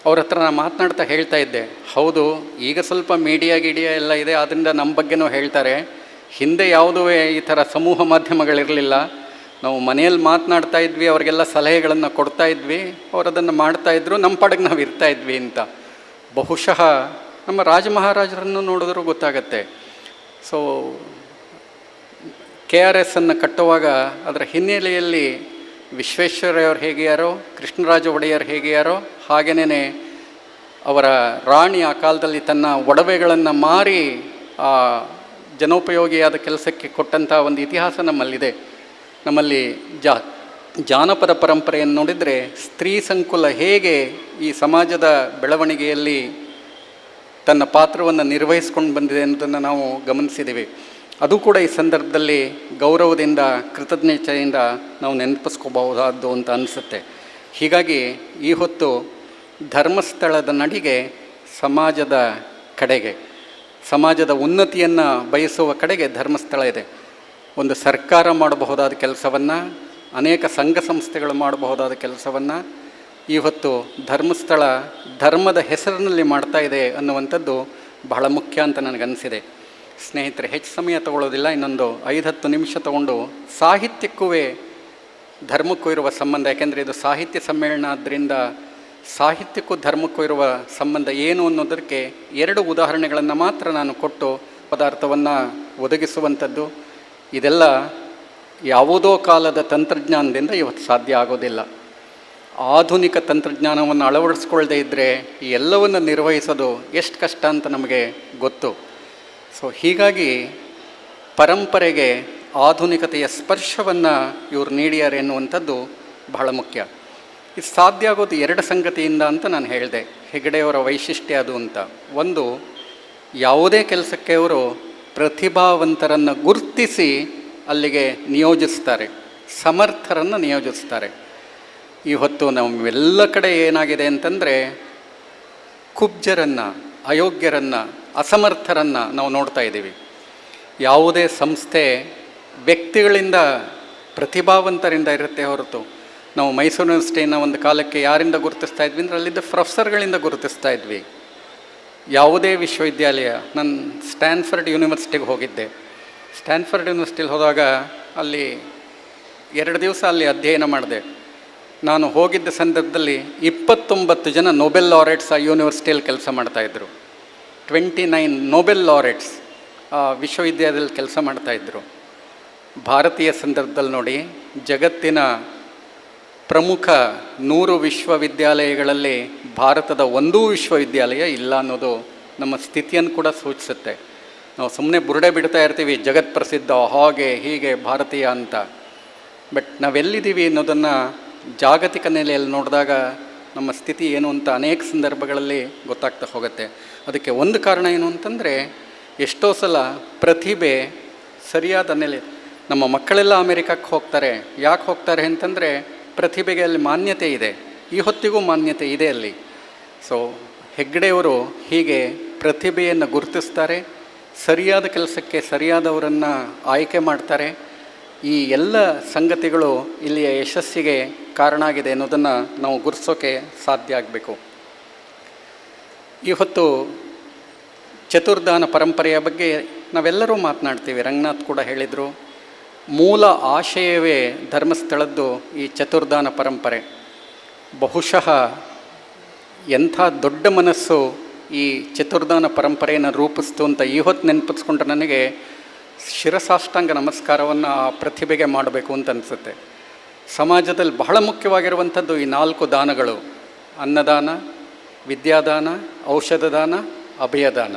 ಅವ್ರ ಹತ್ರ ನಾನು ಮಾತನಾಡ್ತಾ ಹೇಳ್ತಾ ಇದ್ದೆ, ಹೌದು ಈಗ ಸ್ವಲ್ಪ ಮೀಡಿಯಾ ಎಲ್ಲ ಇದೆ, ಆದ್ದರಿಂದ ನಮ್ಮ ಬಗ್ಗೆನೂ ಹೇಳ್ತಾರೆ. ಹಿಂದೆ ಯಾವುದೂ ಈ ಥರ ಸಮೂಹ ಮಾಧ್ಯಮಗಳಿರಲಿಲ್ಲ. ನಾವು ಮನೆಯಲ್ಲಿ ಮಾತನಾಡ್ತಾ ಇದ್ವಿ, ಅವರಿಗೆಲ್ಲ ಸಲಹೆಗಳನ್ನು ಕೊಡ್ತಾ ಇದ್ವಿ, ಅವರು ಅದನ್ನು ಮಾಡ್ತಾಯಿದ್ರು, ನಮ್ಮ ಪಾಡಿಗೆ ನಾವು ಇರ್ತಾಯಿದ್ವಿ ಅಂತ. ಬಹುಶಃ ನಮ್ಮ ರಾಜ ಮಹಾರಾಜರನ್ನು ನೋಡಿದ್ರೂ ಗೊತ್ತಾಗತ್ತೆ. KRS ಕಟ್ಟುವಾಗ ಅದರ ಹಿನ್ನೆಲೆಯಲ್ಲಿ ವಿಶ್ವೇಶ್ವರಯ್ಯವ್ರು ಹೇಗೆಯಾರೋ, ಕೃಷ್ಣರಾಜ ಒಡೆಯರ್ ಹೇಗೆಯಾರೋ, ಹಾಗೆಯೇ ಅವರ ರಾಣಿ ಆ ಕಾಲದಲ್ಲಿ ತನ್ನ ಒಡವೆಗಳನ್ನು ಮಾರಿ ಆ ಜನೋಪಯೋಗಿಯಾದ ಕೆಲಸಕ್ಕೆ ಕೊಟ್ಟಂಥ ಒಂದು ಇತಿಹಾಸ ನಮ್ಮಲ್ಲಿದೆ. ನಮ್ಮಲ್ಲಿ ಜಾನಪದ ಪರಂಪರೆಯನ್ನು ನೋಡಿದರೆ ಸ್ತ್ರೀ ಸಂಕುಲ ಹೇಗೆ ಈ ಸಮಾಜದ ಬೆಳವಣಿಗೆಯಲ್ಲಿ ತನ್ನ ಪಾತ್ರವನ್ನು ನಿರ್ವಹಿಸ್ಕೊಂಡು ಬಂದಿದೆ ಅನ್ನೋದನ್ನು ನಾವು ಗಮನಿಸಿದ್ದೀವಿ. ಅದು ಕೂಡ ಈ ಸಂದರ್ಭದಲ್ಲಿ ಗೌರವದಿಂದ, ಕೃತಜ್ಞತೆಯಿಂದ ನಾವು ನೆನಪಿಸ್ಕೋಬಹುದಾದ್ದು ಅಂತ ಅನಿಸುತ್ತೆ. ಹೀಗಾಗಿ ಈ ಹೊತ್ತು ಧರ್ಮಸ್ಥಳದ ನಡಿಗೆ ಸಮಾಜದ ಕಡೆಗೆ, ಸಮಾಜದ ಉನ್ನತಿಯನ್ನು ಬಯಸುವ ಕಡೆಗೆ ಧರ್ಮಸ್ಥಳ ಇದೆ. ಒಂದು ಸರ್ಕಾರ ಮಾಡಬಹುದಾದ ಕೆಲಸವನ್ನು, ಅನೇಕ ಸಂಘ ಸಂಸ್ಥೆಗಳು ಮಾಡಬಹುದಾದ ಕೆಲಸವನ್ನು ಇವತ್ತು ಧರ್ಮಸ್ಥಳ ಧರ್ಮದ ಹೆಸರಿನಲ್ಲಿ ಮಾಡ್ತಾ ಇದೆ ಅನ್ನುವಂಥದ್ದು ಬಹಳ ಮುಖ್ಯ ಅಂತ ನನಗನ್ನಿಸಿದೆ. ಸ್ನೇಹಿತರೆ, ಹೆಚ್ಚು ಸಮಯ ತಗೊಳ್ಳೋದಿಲ್ಲ, ಇನ್ನೊಂದು 5-10 ನಿಮಿಷ ತಗೊಂಡು ಸಾಹಿತ್ಯಕ್ಕೂ ಧರ್ಮಕ್ಕೂ ಇರುವ ಸಂಬಂಧ, ಯಾಕೆಂದರೆ ಇದು ಸಾಹಿತ್ಯ ಸಮ್ಮೇಳನ, ಆದ್ದರಿಂದ ಸಾಹಿತ್ಯಕ್ಕೂ ಧರ್ಮಕ್ಕೂ ಇರುವ ಸಂಬಂಧ ಏನು ಅನ್ನೋದಕ್ಕೆ 2 ಉದಾಹರಣೆಗಳನ್ನು ಮಾತ್ರ ನಾನು ಕೊಟ್ಟು ಪದಾರ್ಥವನ್ನು ಒದಗಿಸುವಂಥದ್ದು. ಇದೆಲ್ಲ ಯಾವುದೋ ಕಾಲದ ತಂತ್ರಜ್ಞಾನದಿಂದ ಇವತ್ತು ಸಾಧ್ಯ ಆಗೋದಿಲ್ಲ. ಆಧುನಿಕ ತಂತ್ರಜ್ಞಾನವನ್ನು ಅಳವಡಿಸ್ಕೊಳ್ಳದೇ ಇದ್ದರೆ ಈ ಎಲ್ಲವನ್ನು ನಿರ್ವಹಿಸೋದು ಎಷ್ಟು ಕಷ್ಟ ಅಂತ ನಮಗೆ ಗೊತ್ತು. ಹೀಗಾಗಿ ಪರಂಪರೆಗೆ ಆಧುನಿಕತೆಯ ಸ್ಪರ್ಶವನ್ನು ಇವರು ನೀಡ್ಯಾರೆ ಎನ್ನುವಂಥದ್ದು ಬಹಳ ಮುಖ್ಯ. ಇದು ಸಾಧ್ಯ ಆಗೋದು ಎರಡು ಸಂಗತಿಯಿಂದ ಅಂತ ನಾನು ಹೇಳಿದೆ. ಹೆಗಡೆಯವರ ವೈಶಿಷ್ಟ್ಯ ಅದು ಅಂತ. ಒಂದು, ಯಾವುದೇ ಕೆಲಸಕ್ಕೆ ಅವರು ಪ್ರತಿಭಾವಂತರನ್ನು ಗುರುತಿಸಿ ಅಲ್ಲಿಗೆ ನಿಯೋಜಿಸ್ತಾರೆ, ಸಮರ್ಥರನ್ನು ನಿಯೋಜಿಸ್ತಾರೆ. ಇವತ್ತು ನಮ್ಮೆಲ್ಲ ಕಡೆ ಏನಾಗಿದೆ ಅಂತಂದರೆ ಕುಬ್ಜರನ್ನು, ಅಯೋಗ್ಯರನ್ನು, ಅಸಮರ್ಥರನ್ನು ನಾವು ನೋಡ್ತಾ ಇದ್ದೀವಿ. ಯಾವುದೇ ಸಂಸ್ಥೆ ವ್ಯಕ್ತಿಗಳಿಂದ, ಪ್ರತಿಭಾವಂತರಿಂದ ಇರುತ್ತೆ ಹೊರತು, ನಾವು ಮೈಸೂರು ಯೂನಿವರ್ಸಿಟಿನ ಒಂದು ಕಾಲಕ್ಕೆ ಯಾರಿಂದ ಗುರುತಿಸ್ತಾ ಇದ್ವಿ ಅಂದರೆ ಅಲ್ಲಿದ್ದ ಪ್ರೊಫೆಸರ್ಗಳಿಂದ ಗುರುತಿಸ್ತಾ ಇದ್ವಿ. ಯಾವುದೇ ವಿಶ್ವವಿದ್ಯಾಲಯ, ನಾನು ಸ್ಟ್ಯಾನ್ಫರ್ಡ್ ಯೂನಿವರ್ಸಿಟಿಗೆ ಹೋಗಿದ್ದೆ. ಸ್ಟ್ಯಾನ್ಫರ್ಡ್ ಯೂನಿವರ್ಸಿಟಿಲಿ ಹೋದಾಗ ಅಲ್ಲಿ 2 ದಿವಸ ಅಲ್ಲಿ ಅಧ್ಯಯನ ಮಾಡಿದೆ. ನಾನು ಹೋಗಿದ್ದ ಸಂದರ್ಭದಲ್ಲಿ 29 ಜನ ನೊಬೆಲ್ ಲಾರೆಟ್ಸ್ ಆ ಯೂನಿವರ್ಸಿಟಿಯಲ್ಲಿ ಕೆಲಸ ಮಾಡ್ತಾಯಿದ್ರು. 29 ನೊಬೆಲ್ ಲಾರೆಟ್ಸ್ ಆ ವಿಶ್ವವಿದ್ಯಾಲಯದಲ್ಲಿ ಕೆಲಸ ಮಾಡ್ತಾಯಿದ್ರು. ಭಾರತೀಯ ಸಂದರ್ಭದಲ್ಲಿ ನೋಡಿ, ಜಗತ್ತಿನ ಪ್ರಮುಖ 100 ವಿಶ್ವವಿದ್ಯಾಲಯಗಳಲ್ಲಿ ಭಾರತದ ಒಂದೂ ವಿಶ್ವವಿದ್ಯಾಲಯ ಇಲ್ಲ ಅನ್ನೋದು ನಮ್ಮ ಸ್ಥಿತಿಯನ್ನು ಕೂಡ ಸೂಚಿಸುತ್ತೆ. ನಾವು ಸುಮ್ಮನೆ ಬುರುಡೆ ಬಿಡ್ತಾ ಇರ್ತೀವಿ, ಜಗತ್ ಪ್ರಸಿದ್ಧ ಹಾಗೆ ಹೀಗೆ ಭಾರತೀಯ ಅಂತ. ಬಟ್ ನಾವೆಲ್ಲಿದ್ದೀವಿ ಅನ್ನೋದನ್ನು ಜಾಗತಿಕ ನೆಲೆಯಲ್ಲಿ ನೋಡಿದಾಗ ನಮ್ಮ ಸ್ಥಿತಿ ಏನು ಅಂತ ಅನೇಕ ಸಂದರ್ಭಗಳಲ್ಲಿ ಗೊತ್ತಾಗ್ತಾ ಹೋಗುತ್ತೆ. ಅದಕ್ಕೆ ಒಂದು ಕಾರಣ ಏನು ಅಂತಂದರೆ, ಎಷ್ಟೋ ಸಲ ಪ್ರತಿಭೆ ಸರಿಯಾದ ನೆಲೆ, ನಮ್ಮ ಮಕ್ಕಳೆಲ್ಲ ಅಮೇರಿಕಕ್ಕೆ ಹೋಗ್ತಾರೆ. ಯಾಕೆ ಹೋಗ್ತಾರೆ ಅಂತಂದರೆ ಪ್ರತಿಭೆಗೆ ಅಲ್ಲಿ ಮಾನ್ಯತೆ ಇದೆ, ಈ ಹೊತ್ತಿಗೂ ಮಾನ್ಯತೆ ಇದೆ ಅಲ್ಲಿ. ಸೊ ಹೆಗ್ಡೆಯವರು ಹೀಗೆ ಪ್ರತಿಭೆಯನ್ನು ಗುರುತಿಸ್ತಾರೆ, ಸರಿಯಾದ ಕೆಲಸಕ್ಕೆ ಸರಿಯಾದವರನ್ನು ಆಯ್ಕೆ ಮಾಡ್ತಾರೆ. ಈ ಎಲ್ಲ ಸಂಗತಿಗಳು ಇಲ್ಲಿಯ ಯಶಸ್ಸಿಗೆ ಕಾರಣ ಆಗಿದೆ ಅನ್ನೋದನ್ನು ನಾವು ಗುರುತಿಸೋಕೆ ಸಾಧ್ಯ ಆಗಬೇಕು. ಇವತ್ತು ಚತುರ್ಧಾನ ಪರಂಪರೆಯ ಬಗ್ಗೆ ನಾವೆಲ್ಲರೂ ಮಾತನಾಡ್ತೀವಿ. ರಂಗನಾಥ್ ಕೂಡ ಹೇಳಿದರು, ಮೂಲ ಆಶಯವೇ ಧರ್ಮಸ್ಥಳದ್ದು ಈ ಚತುರ್ಧಾನ ಪರಂಪರೆ. ಬಹುಶಃ ಎಂಥ ದೊಡ್ಡ ಮನಸ್ಸು ಈ ಚತುರ್ಧಾನ ಪರಂಪರೆಯನ್ನು ರೂಪಿಸ್ತು ಅಂತ ಇವತ್ತು ನೆನಪಿಸ್ಕೊಂಡ್ರೆ ನನಗೆ ಶಿರಸಾಷ್ಟಾಂಗ ನಮಸ್ಕಾರವನ್ನು ಆ ಪ್ರತಿಭೆಗೆ ಮಾಡಬೇಕು ಅಂತ ಅನಿಸುತ್ತೆ. ಸಮಾಜದಲ್ಲಿ ಬಹಳ ಮುಖ್ಯವಾಗಿರುವಂಥದ್ದು ಈ 4 ದಾನಗಳು: ಅನ್ನದಾನ, ವಿದ್ಯಾದಾನ, ಔಷಧದಾನ, ಅಭಯದಾನ.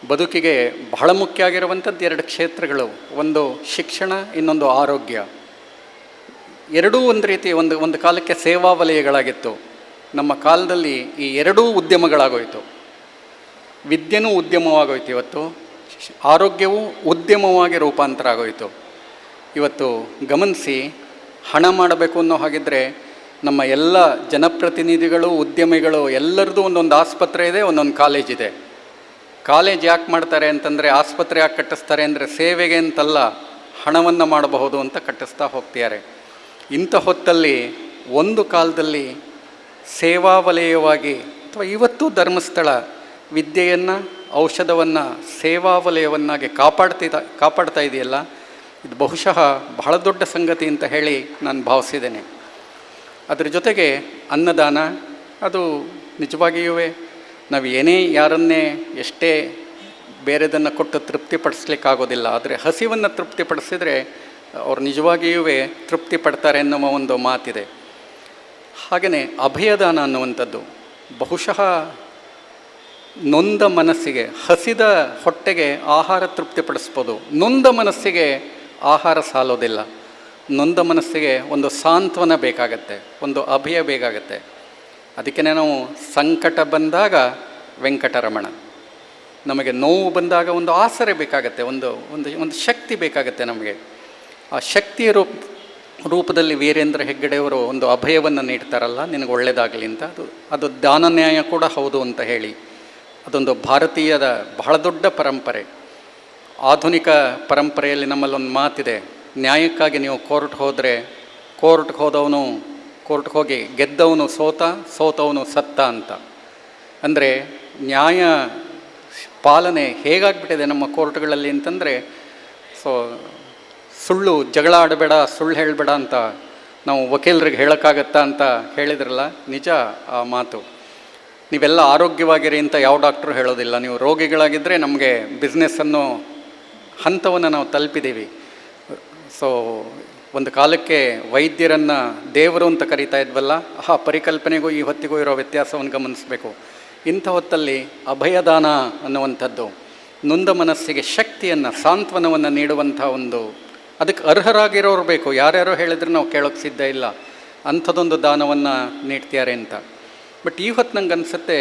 ಬದುಕಿಗೆ ಬಹಳ ಮುಖ್ಯ ಆಗಿರುವಂಥದ್ದು 2 ಕ್ಷೇತ್ರಗಳು, ಒಂದು ಶಿಕ್ಷಣ, ಇನ್ನೊಂದು ಆರೋಗ್ಯ. ಎರಡೂ ಒಂದು ರೀತಿ ಒಂದು ಕಾಲಕ್ಕೆ ಸೇವಾ ವಲಯಗಳಾಗಿತ್ತು. ನಮ್ಮ ಕಾಲದಲ್ಲಿ ಈ ಎರಡೂ ಉದ್ಯಮಗಳಾಗೋಯಿತು. ವಿದ್ಯೆನೂ ಉದ್ಯಮವಾಗೋಯ್ತು, ಇವತ್ತು ಆರೋಗ್ಯವೂ ಉದ್ಯಮವಾಗಿ ರೂಪಾಂತರ ಆಗೋಯಿತು. ಇವತ್ತು ಗಮನಿಸಿ, ಹಣ ಮಾಡಬೇಕು ಅನ್ನೋ ಹಾಗಿದ್ದರೆ ನಮ್ಮ ಎಲ್ಲ ಜನಪ್ರತಿನಿಧಿಗಳು, ಉದ್ಯಮಿಗಳು ಎಲ್ಲರದ್ದು ಒಂದೊಂದು ಆಸ್ಪತ್ರೆ ಇದೆ, ಒಂದೊಂದು ಕಾಲೇಜ್ ಇದೆ. ಕಾಲೇಜ್ ಯಾಕೆ ಮಾಡ್ತಾರೆ ಅಂತಂದರೆ, ಆಸ್ಪತ್ರೆ ಯಾಕೆ ಕಟ್ಟಿಸ್ತಾರೆ ಅಂದರೆ ಸೇವೆಗೆ ಅಂತಲ್ಲ, ಹಣವನ್ನು ಮಾಡಬಹುದು ಅಂತ ಕಟ್ಟಿಸ್ತಾ ಹೋಗ್ತಿದ್ದಾರೆ. ಇಂಥ ಹೊತ್ತಲ್ಲಿ ಒಂದು ಕಾಲದಲ್ಲಿ ಸೇವಾ ವಲಯವಾಗಿ, ಅಥವಾ ಇವತ್ತು ಧರ್ಮಸ್ಥಳ ವಿದ್ಯೆಯನ್ನು, ಔಷಧವನ್ನು ಸೇವಾ ವಲಯವನ್ನಾಗಿ ಕಾಪಾಡ್ತಾ ಇದೆಯಲ್ಲ, ಇದು ಬಹುಶಃ ಬಹಳ ದೊಡ್ಡ ಸಂಗತಿ ಅಂತ ಹೇಳಿ ನಾನು ಭಾವಿಸಿದ್ದೇನೆ. ಅದರ ಜೊತೆಗೆ ಅನ್ನದಾನ, ಅದು ನಿಜವಾಗಿಯೂ ನಾವು ಏನೇ ಯಾರನ್ನೇ ಎಷ್ಟೇ ಬೇರೆದನ್ನು ಕೊಟ್ಟು ತೃಪ್ತಿಪಡಿಸ್ಲಿಕ್ಕಾಗೋದಿಲ್ಲ. ಆದರೆ ಹಸಿವನ್ನು ತೃಪ್ತಿಪಡಿಸಿದರೆ ಅವ್ರು ನಿಜವಾಗಿಯೂ ತೃಪ್ತಿ ಪಡ್ತಾರೆ ಎನ್ನುವ ಒಂದು ಮಾತಿದೆ. ಹಾಗೆಯೇ ಅಭಯದಾನ ಅನ್ನುವಂಥದ್ದು ಬಹುಶಃ ನೊಂದ ಮನಸ್ಸಿಗೆ, ಹಸಿದ ಹೊಟ್ಟೆಗೆ ಆಹಾರ ತೃಪ್ತಿಪಡಿಸ್ಬೋದು, ನೊಂದ ಮನಸ್ಸಿಗೆ ಆಹಾರ ಸಾಲೋದಿಲ್ಲ. ನೊಂದ ಮನಸ್ಸಿಗೆ ಒಂದು ಸಾಂತ್ವನ ಬೇಕಾಗತ್ತೆ, ಒಂದು ಅಭಯ ಬೇಕಾಗತ್ತೆ. ಅದಕ್ಕೆ ನಾವು ಸಂಕಟ ಬಂದಾಗ ವೆಂಕಟರಮಣ, ನಮಗೆ ನೋವು ಬಂದಾಗ ಒಂದು ಆಸರೆ ಬೇಕಾಗತ್ತೆ, ಒಂದು ಶಕ್ತಿ ಬೇಕಾಗತ್ತೆ ನಮಗೆ. ಆ ಶಕ್ತಿಯ ರೂಪದಲ್ಲಿ ವೀರೇಂದ್ರ ಹೆಗ್ಗಡೆಯವರು ಒಂದು ಅಭಯವನ್ನು ನೀಡ್ತಾರಲ್ಲ, ನಿನಗೆ ಒಳ್ಳೆಯದಾಗಲಿ ಅಂತ. ಅದು ದಾನ ನ್ಯಾಯ ಕೂಡ ಹೌದು ಅಂತ ಹೇಳಿ, ಅದೊಂದು ಭಾರತೀಯದ ಬಹಳ ದೊಡ್ಡ ಪರಂಪರೆ. ಆಧುನಿಕ ಪರಂಪರೆಯಲ್ಲಿ ನಮ್ಮಲ್ಲೊಂದು ಮಾತಿದೆ, ನ್ಯಾಯಕ್ಕಾಗಿ ನೀವು ಕೋರ್ಟ್ಗೆ ಹೋಗಿ ಗೆದ್ದವನು ಸೋತವನು ಸತ್ತ ಅಂತ. ಅಂದರೆ ನ್ಯಾಯ ಪಾಲನೆ ಹೇಗಾಗ್ಬಿಟ್ಟಿದೆ ನಮ್ಮ ಕೋರ್ಟ್ಗಳಲ್ಲಿ ಅಂತಂದರೆ, ಜಗಳ ಆಡಬೇಡ, ಸುಳ್ಳು ಹೇಳಬೇಡ ಅಂತ ನಾವು ವಕೀಲರಿಗೆ ಹೇಳೋಕ್ಕಾಗತ್ತಾ ಅಂತ ಹೇಳಿದ್ರಲ್ಲ, ನಿಜ ಆ ಮಾತು. ನೀವೆಲ್ಲ ಆರೋಗ್ಯವಾಗಿರಿ ಅಂತ ಯಾವ ಡಾಕ್ಟ್ರು ಹೇಳೋದಿಲ್ಲ. ನೀವು ರೋಗಿಗಳಾಗಿದ್ದರೆ ನಮಗೆ ಬಿಸ್ನೆಸ್ ಅನ್ನೋ ಹಂತವನ್ನು ನಾವು ತಲುಪಿದ್ದೀವಿ. ಒಂದು ಕಾಲಕ್ಕೆ ವೈದ್ಯರನ್ನು ದೇವರು ಅಂತ ಕರೀತಾ ಇದ್ವಲ್ಲ, ಆ ಪರಿಕಲ್ಪನೆಗೂ ಈ ಹೊತ್ತಿಗೂ ಇರೋ ವ್ಯತ್ಯಾಸವನ್ನು ಗಮನಿಸಬೇಕು. ಇಂಥ ಹೊತ್ತಲ್ಲಿ ಅಭಯದಾನ ಅನ್ನುವಂಥದ್ದು ನೊಂದ ಮನಸ್ಸಿಗೆ ಶಕ್ತಿಯನ್ನು, ಸಾಂತ್ವನವನ್ನು ನೀಡುವಂಥ ಒಂದು, ಅದಕ್ಕೆ ಅರ್ಹರಾಗಿರೋರು ಬೇಕು. ಯಾರ್ಯಾರೋ ಹೇಳಿದ್ರೆ ನಾವು ಕೇಳೋಕ್ಕೆ ಸಿದ್ಧ ಇಲ್ಲ, ಅಂಥದ್ದೊಂದು ದಾನವನ್ನು ನೀಡ್ತಿದ್ದಾರೆ ಅಂತ. ಬಟ್ ಈ ಹೊತ್ತು ನಂಗೆ ಅನಿಸುತ್ತೆ,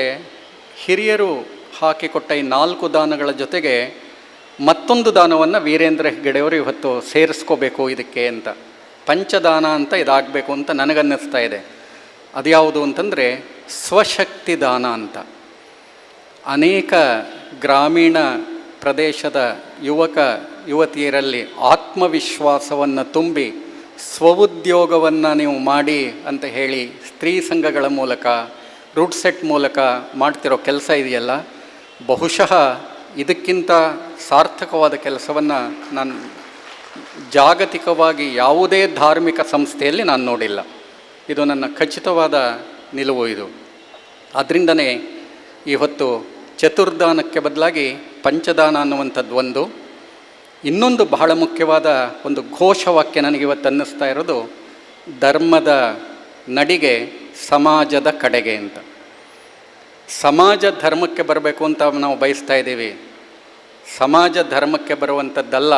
ಹಿರಿಯರು ಹಾಕಿಕೊಟ್ಟ ಈ 4 ದಾನಗಳ ಜೊತೆಗೆ ಮತ್ತೊಂದು ದಾನವನ್ನು ವೀರೇಂದ್ರ ಹೆಗ್ಗಡೆಯವರು ಇವತ್ತು ಸೇರಿಸ್ಕೋಬೇಕು ಇದಕ್ಕೆ ಅಂತ, ಪಂಚದಾನ ಅಂತ ಇದಾಗಬೇಕು ಅಂತ ನನಗನ್ನಿಸ್ತಾ ಇದೆ. ಅದ್ಯಾವುದು ಅಂತಂದರೆ ಸ್ವಶಕ್ತಿ ದಾನ ಅಂತ. ಅನೇಕ ಗ್ರಾಮೀಣ ಪ್ರದೇಶದ ಯುವಕ ಯುವತಿಯರಲ್ಲಿ ಆತ್ಮವಿಶ್ವಾಸವನ್ನು ತುಂಬಿ ಸ್ವಉದ್ಯೋಗವನ್ನು ನೀವು ಮಾಡಿ ಅಂತ ಹೇಳಿ ಸ್ತ್ರೀ ಸಂಘಗಳ ಮೂಲಕ, ರೂಟ್ ಸೆಟ್ ಮೂಲಕ ಮಾಡ್ತಿರೋ ಕೆಲಸ ಇದೆಯಲ್ಲ, ಬಹುಶಃ ಇದಕ್ಕಿಂತ ಸಾರ್ಥಕವಾದ ಕೆಲಸವನ್ನು ನಾನು ಜಾಗತಿಕವಾಗಿ ಯಾವುದೇ ಧಾರ್ಮಿಕ ಸಂಸ್ಥೆಯಲ್ಲಿ ನಾನು ನೋಡಿಲ್ಲ. ಇದು ನನ್ನ ಖಚಿತವಾದ ನಿಲುವು ಇದು. ಅದರಿಂದನೇ ಈ ಹೊತ್ತು ಚತುರ್ದಾನಕ್ಕೆ ಬದಲಾಗಿ ಪಂಚದಾನ ಅನ್ನುವಂಥದ್ದು ಒಂದು. ಇನ್ನೊಂದು ಬಹಳ ಮುಖ್ಯವಾದ ಒಂದು ಘೋಷವಾಕ್ಯ ನನಗಿವತ್ತು ಅನ್ನಿಸ್ತಾ ಇರೋದು, ಧರ್ಮದ ನಡಿಗೆ ಸಮಾಜದ ಕಡೆಗೆ ಅಂತ. ಸಮಾಜ ಧರ್ಮಕ್ಕೆ ಬರಬೇಕು ಅಂತ ನಾವು ಬಯಸ್ತಾ ಇದ್ದೀವಿ. ಸಮಾಜ ಧರ್ಮಕ್ಕೆ ಬರುವಂಥದ್ದಲ್ಲ,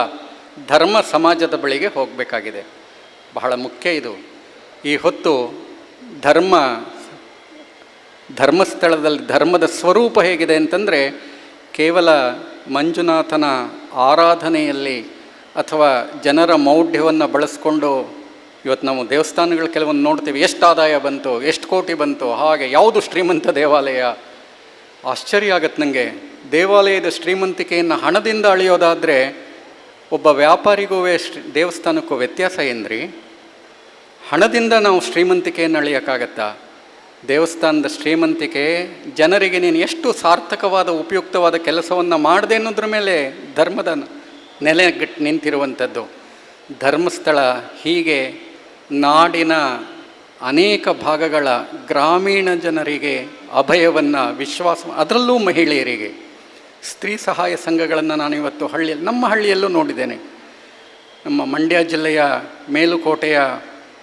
ಧರ್ಮ ಸಮಾಜದ ಬಳಿಗೆ ಹೋಗಬೇಕಾಗಿದೆ. ಬಹಳ ಮುಖ್ಯ ಇದು. ಈ ಹೊತ್ತು ಧರ್ಮಸ್ಥಳದಲ್ಲಿ ಧರ್ಮದ ಸ್ವರೂಪ ಹೇಗಿದೆ ಅಂತಂದರೆ, ಕೇವಲ ಮಂಜುನಾಥನ ಆರಾಧನೆಯಲ್ಲಿ ಅಥವಾ ಜನರ ಮೌಢ್ಯವನ್ನು ಬಳಸ್ಕೊಂಡು ಇವತ್ತು ನಾವು ದೇವಸ್ಥಾನಗಳು ಕೆಲವೊಂದು ನೋಡ್ತೀವಿ, ಎಷ್ಟು ಆದಾಯ ಬಂತು, ಎಷ್ಟು ಕೋಟಿ ಬಂತು, ಹಾಗೆ ಯಾವುದು ಶ್ರೀಮಂತ ದೇವಾಲಯ. ಆಶ್ಚರ್ಯ ಆಗತ್ತೆ ನನಗೆ. ದೇವಾಲಯದ ಶ್ರೀಮಂತಿಕೆಯನ್ನು ಹಣದಿಂದ ಅಳೆಯೋದಾದರೆ ಒಬ್ಬ ವ್ಯಾಪಾರಿಗೂ ದೇವಸ್ಥಾನಕ್ಕೂ ವ್ಯತ್ಯಾಸ ಏನ್ರಿ? ಹಣದಿಂದ ನಾವು ಶ್ರೀಮಂತಿಕೆಯನ್ನು ಅಳೆಯೋಕ್ಕಾಗತ್ತಾ? ದೇವಸ್ಥಾನದ ಶ್ರೀಮಂತಿಕೆ ಜನರಿಗೆ ನೀನು ಎಷ್ಟು ಸಾರ್ಥಕವಾದ ಉಪಯುಕ್ತವಾದ ಕೆಲಸವನ್ನು ಮಾಡಿದೆ ಅನ್ನೋದ್ರ ಮೇಲೆ ಧರ್ಮದ ನೆಲೆಗಟ್ಟು ನಿಂತಿರುವಂಥದ್ದು. ಧರ್ಮಸ್ಥಳ ಹೀಗೆ ನಾಡಿನ ಅನೇಕ ಭಾಗಗಳ ಗ್ರಾಮೀಣ ಜನರಿಗೆ ಅಭಯವನ್ನು, ವಿಶ್ವಾಸ, ಅದರಲ್ಲೂ ಮಹಿಳೆಯರಿಗೆ ಸ್ತ್ರೀ ಸಹಾಯ ಸಂಘಗಳನ್ನು ನಾನು ಇವತ್ತು ನಮ್ಮ ಹಳ್ಳಿಯಲ್ಲೂ ನೋಡಿದ್ದೇನೆ. ನಮ್ಮ ಮಂಡ್ಯ ಜಿಲ್ಲೆಯ ಮೇಲುಕೋಟೆಯ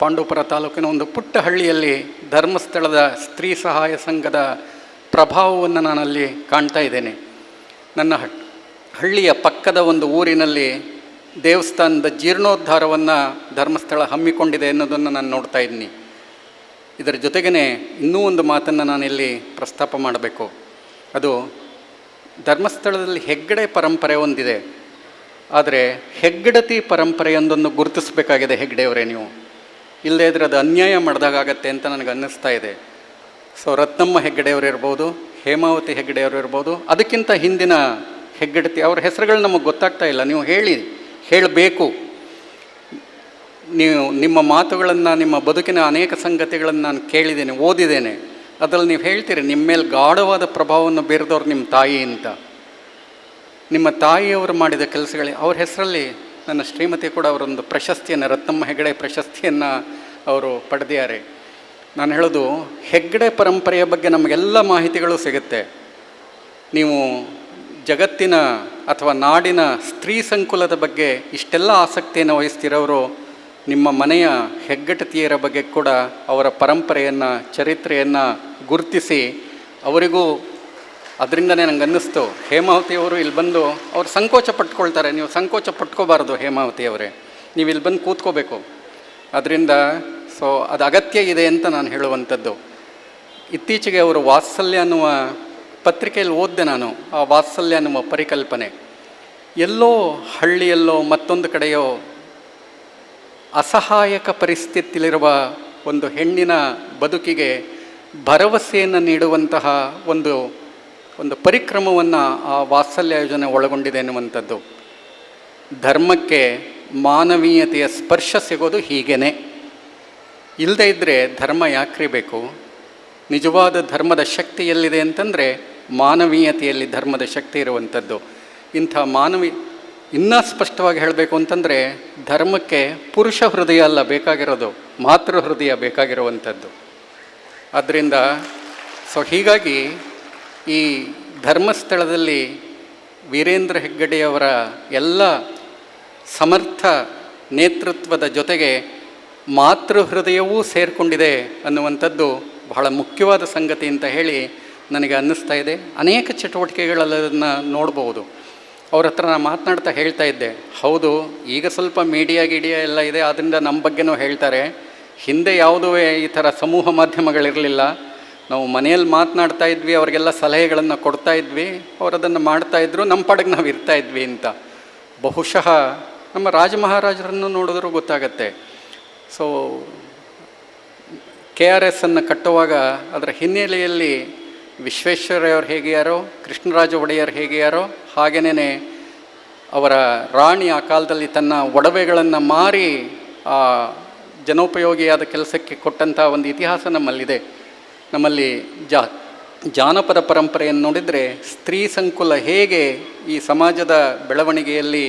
ಪಾಂಡವಪುರ ತಾಲೂಕಿನ ಒಂದು ಪುಟ್ಟ ಹಳ್ಳಿಯಲ್ಲಿ ಧರ್ಮಸ್ಥಳದ ಸ್ತ್ರೀ ಸಹಾಯ ಸಂಘದ ಪ್ರಭಾವವನ್ನು ನಾನಲ್ಲಿ ಕಾಣ್ತಾ ಇದ್ದೇನೆ. ನನ್ನ ಹಳ್ಳಿಯ ಪಕ್ಕದ ಒಂದು ಊರಿನಲ್ಲಿ ದೇವಸ್ಥಾನದ ಜೀರ್ಣೋದ್ಧಾರವನ್ನು ಧರ್ಮಸ್ಥಳ ಹಮ್ಮಿಕೊಂಡಿದೆ ಅನ್ನೋದನ್ನು ನಾನು ನೋಡ್ತಾ ಇದ್ದೀನಿ. ಇದರ ಜೊತೆಗೇ ಇನ್ನೂ ಒಂದು ಮಾತನ್ನು ನಾನಿಲ್ಲಿ ಪ್ರಸ್ತಾಪ ಮಾಡಬೇಕು. ಅದು ಧರ್ಮಸ್ಥಳದಲ್ಲಿ ಹೆಗ್ಗಡೆ ಪರಂಪರೆ ಒಂದಿದೆ, ಆದರೆ ಹೆಗ್ಗಡತಿ ಪರಂಪರೆಯೊಂದನ್ನು ಗುರುತಿಸಬೇಕಾಗಿದೆ ಹೆಗ್ಗಡೆಯವರೇ ನೀವು. ಇಲ್ಲದೇ ಇದ್ರೆ ಅದು ಅನ್ಯಾಯ ಮಾಡಿದಾಗತ್ತೆ ಅಂತ ನನಗೆ ಅನ್ನಿಸ್ತಾ ಇದೆ. ಸೊ ರತ್ನಮ್ಮ ಹೆಗ್ಗಡೆಯವರು ಇರ್ಬೋದು, ಹೇಮಾವತಿ ಹೆಗ್ಗಡೆಯವರು ಇರ್ಬೋದು, ಅದಕ್ಕಿಂತ ಹಿಂದಿನ ಹೆಗ್ಗಡತಿ ಅವ್ರ ಹೆಸರುಗಳು ನಮಗೆ ಗೊತ್ತಾಗ್ತಾ ಇಲ್ಲ. ನೀವು ಹೇಳಬೇಕು. ನೀವು ನಿಮ್ಮ ಮಾತುಗಳನ್ನು, ನಿಮ್ಮ ಬದುಕಿನ ಅನೇಕ ಸಂಗತಿಗಳನ್ನು ನಾನು ಕೇಳಿದ್ದೇನೆ, ಓದಿದ್ದೇನೆ. ಅದರಲ್ಲಿ ನೀವು ಹೇಳ್ತೀರಿ ನಿಮ್ಮ ಮೇಲೆ ಗಾಢವಾದ ಪ್ರಭಾವವನ್ನು ಬೀರಿದವ್ರು ನಿಮ್ಮ ತಾಯಿ ಅಂತ. ನಿಮ್ಮ ತಾಯಿಯವರು ಮಾಡಿದ ಕೆಲಸಗಳೇ ಅವ್ರ ಹೆಸರಲ್ಲಿ ನನ್ನ ಶ್ರೀಮತಿ ಕೂಡ ಅವರೊಂದು ಪ್ರಶಸ್ತಿಯನ್ನು, ರತ್ನಮ್ಮ ಹೆಗ್ಗಡೆ ಪ್ರಶಸ್ತಿಯನ್ನು ಅವರು ಪಡೆದಿದ್ದಾರೆ. ನಾನು ಹೇಳೋದು, ಹೆಗ್ಗಡೆ ಪರಂಪರೆಯ ಬಗ್ಗೆ ನಮಗೆಲ್ಲ ಮಾಹಿತಿಗಳು ಸಿಗುತ್ತೆ. ನೀವು ಜಗತ್ತಿನ ಅಥವಾ ನಾಡಿನ ಸ್ತ್ರೀ ಸಂಕುಲದ ಬಗ್ಗೆ ಇಷ್ಟೆಲ್ಲ ಆಸಕ್ತಿಯನ್ನು ವಹಿಸ್ತಿರೋರು ನಿಮ್ಮ ಮನೆಯ ಹೆಗ್ಗಡತಿಯರ ಬಗ್ಗೆ ಕೂಡ ಅವರ ಪರಂಪರೆಯನ್ನು, ಚರಿತ್ರೆಯನ್ನು ಗುರುತಿಸಿ ಅವರಿಗೂ. ಅದರಿಂದನೇ ನಂಗೆ ಅನ್ನಿಸ್ತು, ಹೇಮಾವತಿಯವರು ಇಲ್ಲಿ ಬಂದು ಅವ್ರು ಸಂಕೋಚ ಪಟ್ಕೊಳ್ತಾರೆ. ನೀವು ಸಂಕೋಚ ಪಟ್ಕೋಬಾರ್ದು ಹೇಮಾವತಿಯವರೇ, ನೀವು ಇಲ್ಲಿ ಬಂದು ಕೂತ್ಕೋಬೇಕು. ಅದರಿಂದ ಅದು ಅಗತ್ಯ ಇದೆ ಅಂತ ನಾನು ಹೇಳುವಂಥದ್ದು. ಇತ್ತೀಚೆಗೆ ಅವರು ವಾತ್ಸಲ್ಯ ಅನ್ನುವ ಪತ್ರಿಕೆಯಲ್ಲಿ ಓದಿದೆ ನಾನು. ಆ ವಾತ್ಸಲ್ಯ ಅನ್ನುವ ಪರಿಕಲ್ಪನೆ ಎಲ್ಲೋ ಹಳ್ಳಿಯಲ್ಲೋ ಮತ್ತೊಂದು ಕಡೆಯೋ ಅಸಹಾಯಕ ಪರಿಸ್ಥಿತಿಯಲ್ಲಿರುವ ಒಂದು ಹೆಣ್ಣಿನ ಬದುಕಿಗೆ ಭರವಸೆಯನ್ನು ನೀಡುವಂತಹ ಒಂದು ಪರಿಕ್ರಮವನ್ನು ಆ ವಾತ್ಸಲ್ಯ ಯೋಜನೆ ಒಳಗೊಂಡಿದೆ ಎನ್ನುವಂಥದ್ದು. ಧರ್ಮಕ್ಕೆ ಮಾನವೀಯತೆಯ ಸ್ಪರ್ಶ ಸಿಗೋದು ಹೀಗೇ. ಇಲ್ಲದೇ ಇದ್ದರೆ ಧರ್ಮ ಯಾಕ್ರಿ ಬೇಕು? ನಿಜವಾದ ಧರ್ಮದ ಶಕ್ತಿ ಎಲ್ಲಿದೆ ಅಂತಂದರೆ ಮಾನವೀಯತೆಯಲ್ಲಿ ಧರ್ಮದ ಶಕ್ತಿ ಇರುವಂಥದ್ದು. ಇಂಥ ಇನ್ನೂ ಸ್ಪಷ್ಟವಾಗಿ ಹೇಳಬೇಕು ಅಂತಂದರೆ ಧರ್ಮಕ್ಕೆ ಪುರುಷ ಹೃದಯ ಅಲ್ಲ ಬೇಕಾಗಿರೋದು, ಮಾತೃ ಹೃದಯ ಬೇಕಾಗಿರುವಂಥದ್ದು. ಆದ್ದರಿಂದ ಹೀಗಾಗಿ ಈ ಧರ್ಮಸ್ಥಳದಲ್ಲಿ ವೀರೇಂದ್ರ ಹೆಗ್ಗಡೆಯವರ ಎಲ್ಲ ಸಮರ್ಥ ನೇತೃತ್ವದ ಜೊತೆಗೆ ಮಾತೃ ಹೃದಯವೂ ಸೇರಿಕೊಂಡಿದೆ ಅನ್ನುವಂಥದ್ದು ಬಹಳ ಮುಖ್ಯವಾದ ಸಂಗತಿ ಅಂತ ಹೇಳಿ ನನಗೆ ಅನ್ನಿಸ್ತಾ ಇದೆ. ಅನೇಕ ಚಟುವಟಿಕೆಗಳನ್ನ ನೋಡ್ಬೋದು. ಅವ್ರ ಹತ್ರ ನಾನು ಮಾತನಾಡ್ತಾ ಹೇಳ್ತಾ ಇದ್ದೆ, ಹೌದು ಈಗ ಸ್ವಲ್ಪ ಮೀಡಿಯಾ ಎಲ್ಲ ಇದೆ, ಆದ್ದರಿಂದ ನಮ್ಮ ಬಗ್ಗೆನೂ ಹೇಳ್ತಾರೆ. ಹಿಂದೆ ಯಾವುದೂ ಈ ಥರ ಸಮೂಹ ಮಾಧ್ಯಮಗಳಿರಲಿಲ್ಲ. ನಾವು ಮನೆಯಲ್ಲಿ ಮಾತನಾಡ್ತಾ ಇದ್ವಿ, ಅವರಿಗೆಲ್ಲ ಸಲಹೆಗಳನ್ನು ಕೊಡ್ತಾ ಇದ್ವಿ, ಅವರು ಅದನ್ನು ಮಾಡ್ತಾಯಿದ್ರು, ನಮ್ಮ ಪಾಡಿಗೆ ನಾವು ಇರ್ತಾ ಇದ್ವಿ ಅಂತ. ಬಹುಶಃ ನಮ್ಮ ರಾಜ ಮಹಾರಾಜರನ್ನು ನೋಡಿದ್ರೂ ಗೊತ್ತಾಗತ್ತೆ. ಸೊ KRS ಕಟ್ಟುವಾಗ ಅದರ ಹಿನ್ನೆಲೆಯಲ್ಲಿ ವಿಶ್ವೇಶ್ವರಯ್ಯವ್ರು ಹೇಗೆಯಾರೋ, ಕೃಷ್ಣರಾಜ ಒಡೆಯರ್ ಹೇಗೆಯಾರೋ, ಹಾಗೆಯೇ ಅವರ ರಾಣಿ ಆ ಕಾಲದಲ್ಲಿ ತನ್ನ ಒಡವೆಗಳನ್ನು ಮಾರಿ ಆ ಜನೋಪಯೋಗಿಯಾದ ಕೆಲಸಕ್ಕೆ ಕೊಟ್ಟಂಥ ಒಂದು ಇತಿಹಾಸ ನಮ್ಮಲ್ಲಿದೆ. ನಮ್ಮಲ್ಲಿ ಜಾನಪದ ಪರಂಪರೆಯನ್ನು ನೋಡಿದರೆ ಸ್ತ್ರೀ ಸಂಕುಲ ಹೇಗೆ ಈ ಸಮಾಜದ ಬೆಳವಣಿಗೆಯಲ್ಲಿ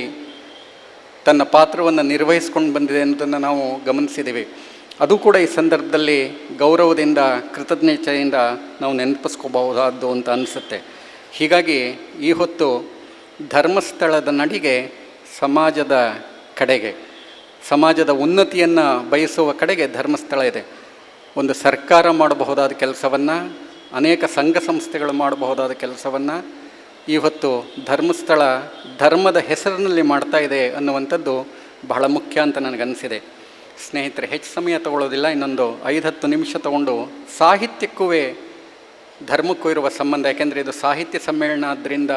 ತನ್ನ ಪಾತ್ರವನ್ನು ನಿರ್ವಹಿಸ್ಕೊಂಡು ಬಂದಿದೆ ಅನ್ನೋದನ್ನು ನಾವು ಗಮನಿಸಿದ್ದೀವಿ. ಅದು ಕೂಡ ಈ ಸಂದರ್ಭದಲ್ಲಿ ಗೌರವದಿಂದ, ಕೃತಜ್ಞತೆಯಿಂದ ನಾವು ನೆನಪಿಸ್ಕೋಬಹುದಾದ್ದು ಅಂತ ಅನಿಸುತ್ತೆ. ಹೀಗಾಗಿ ಈ ಹೊತ್ತು ಧರ್ಮಸ್ಥಳದ ನಡಿಗೆ ಸಮಾಜದ ಕಡೆಗೆ, ಸಮಾಜದ ಉನ್ನತಿಯನ್ನು ಬಯಸುವ ಕಡೆಗೆ ಧರ್ಮಸ್ಥಳ ಇದೆ. ಒಂದು ಸರ್ಕಾರ ಮಾಡಬಹುದಾದ ಕೆಲಸವನ್ನು, ಅನೇಕ ಸಂಘ ಸಂಸ್ಥೆಗಳು ಮಾಡಬಹುದಾದ ಕೆಲಸವನ್ನು ಇವತ್ತು ಧರ್ಮಸ್ಥಳ ಧರ್ಮದ ಹೆಸರಿನಲ್ಲಿ ಮಾಡ್ತಾ ಇದೆ ಅನ್ನುವಂಥದ್ದು ಬಹಳ ಮುಖ್ಯ ಅಂತ ನನಗನ್ನಿಸಿದೆ. ಸ್ನೇಹಿತರೆ, ಹೆಚ್ಚು ಸಮಯ ತಗೊಳ್ಳೋದಿಲ್ಲ, ಇನ್ನೊಂದು 5-10 ನಿಮಿಷ ತಗೊಂಡು ಸಾಹಿತ್ಯಕ್ಕೂ ಧರ್ಮಕ್ಕೂ ಇರುವ ಸಂಬಂಧ, ಯಾಕೆಂದರೆ ಇದು ಸಾಹಿತ್ಯ ಸಮ್ಮೇಳನ ಆದ್ದರಿಂದ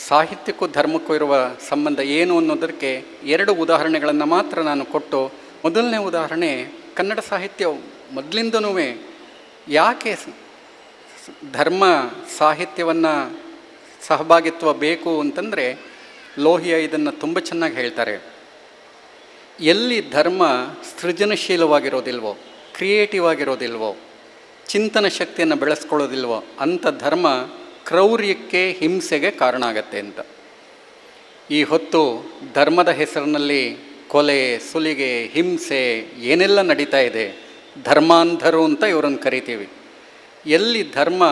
ಸಾಹಿತ್ಯಕ್ಕೂ ಧರ್ಮಕ್ಕೂ ಇರುವ ಸಂಬಂಧ ಏನು ಅನ್ನೋದಕ್ಕೆ 2 ಉದಾಹರಣೆಗಳನ್ನು ಮಾತ್ರ ನಾನು ಕೊಟ್ಟು, ಮೊದಲನೇ ಉದಾಹರಣೆ, ಕನ್ನಡ ಸಾಹಿತ್ಯ ಮೊದಲಿಂದನೂ ಯಾಕೆ ಧರ್ಮ ಸಾಹಿತ್ಯವನ್ನು ಸಹಭಾಗಿತ್ವ ಬೇಕು ಅಂತಂದರೆ, ಲೋಹಿಯಾ ಇದನ್ನು ತುಂಬ ಚೆನ್ನಾಗಿ ಹೇಳ್ತಾರೆ. ಎಲ್ಲಿ ಧರ್ಮ ಸೃಜನಶೀಲವಾಗಿರೋದಿಲ್ವೋ, ಕ್ರಿಯೇಟಿವ್ ಆಗಿರೋದಿಲ್ವೋ, ಚಿಂತನ ಶಕ್ತಿಯನ್ನು ಬೆಳೆಸ್ಕೊಳ್ಳೋದಿಲ್ವೋ ಅಂಥ ಧರ್ಮ ಕ್ರೌರ್ಯಕ್ಕೆ, ಹಿಂಸೆಗೆ ಕಾರಣ ಆಗತ್ತೆ ಅಂತ. ಈ ಹೊತ್ತು ಧರ್ಮದ ಹೆಸರಿನಲ್ಲಿ ಕೊಲೆ, ಸುಲಿಗೆ, ಹಿಂಸೆ ಏನೆಲ್ಲ ನಡೀತಾ ಇದೆ, ಧರ್ಮಾಂಧರು ಅಂತ ಇವರನ್ನು ಕರಿತೀವಿ. ಎಲ್ಲಿ ಧರ್ಮ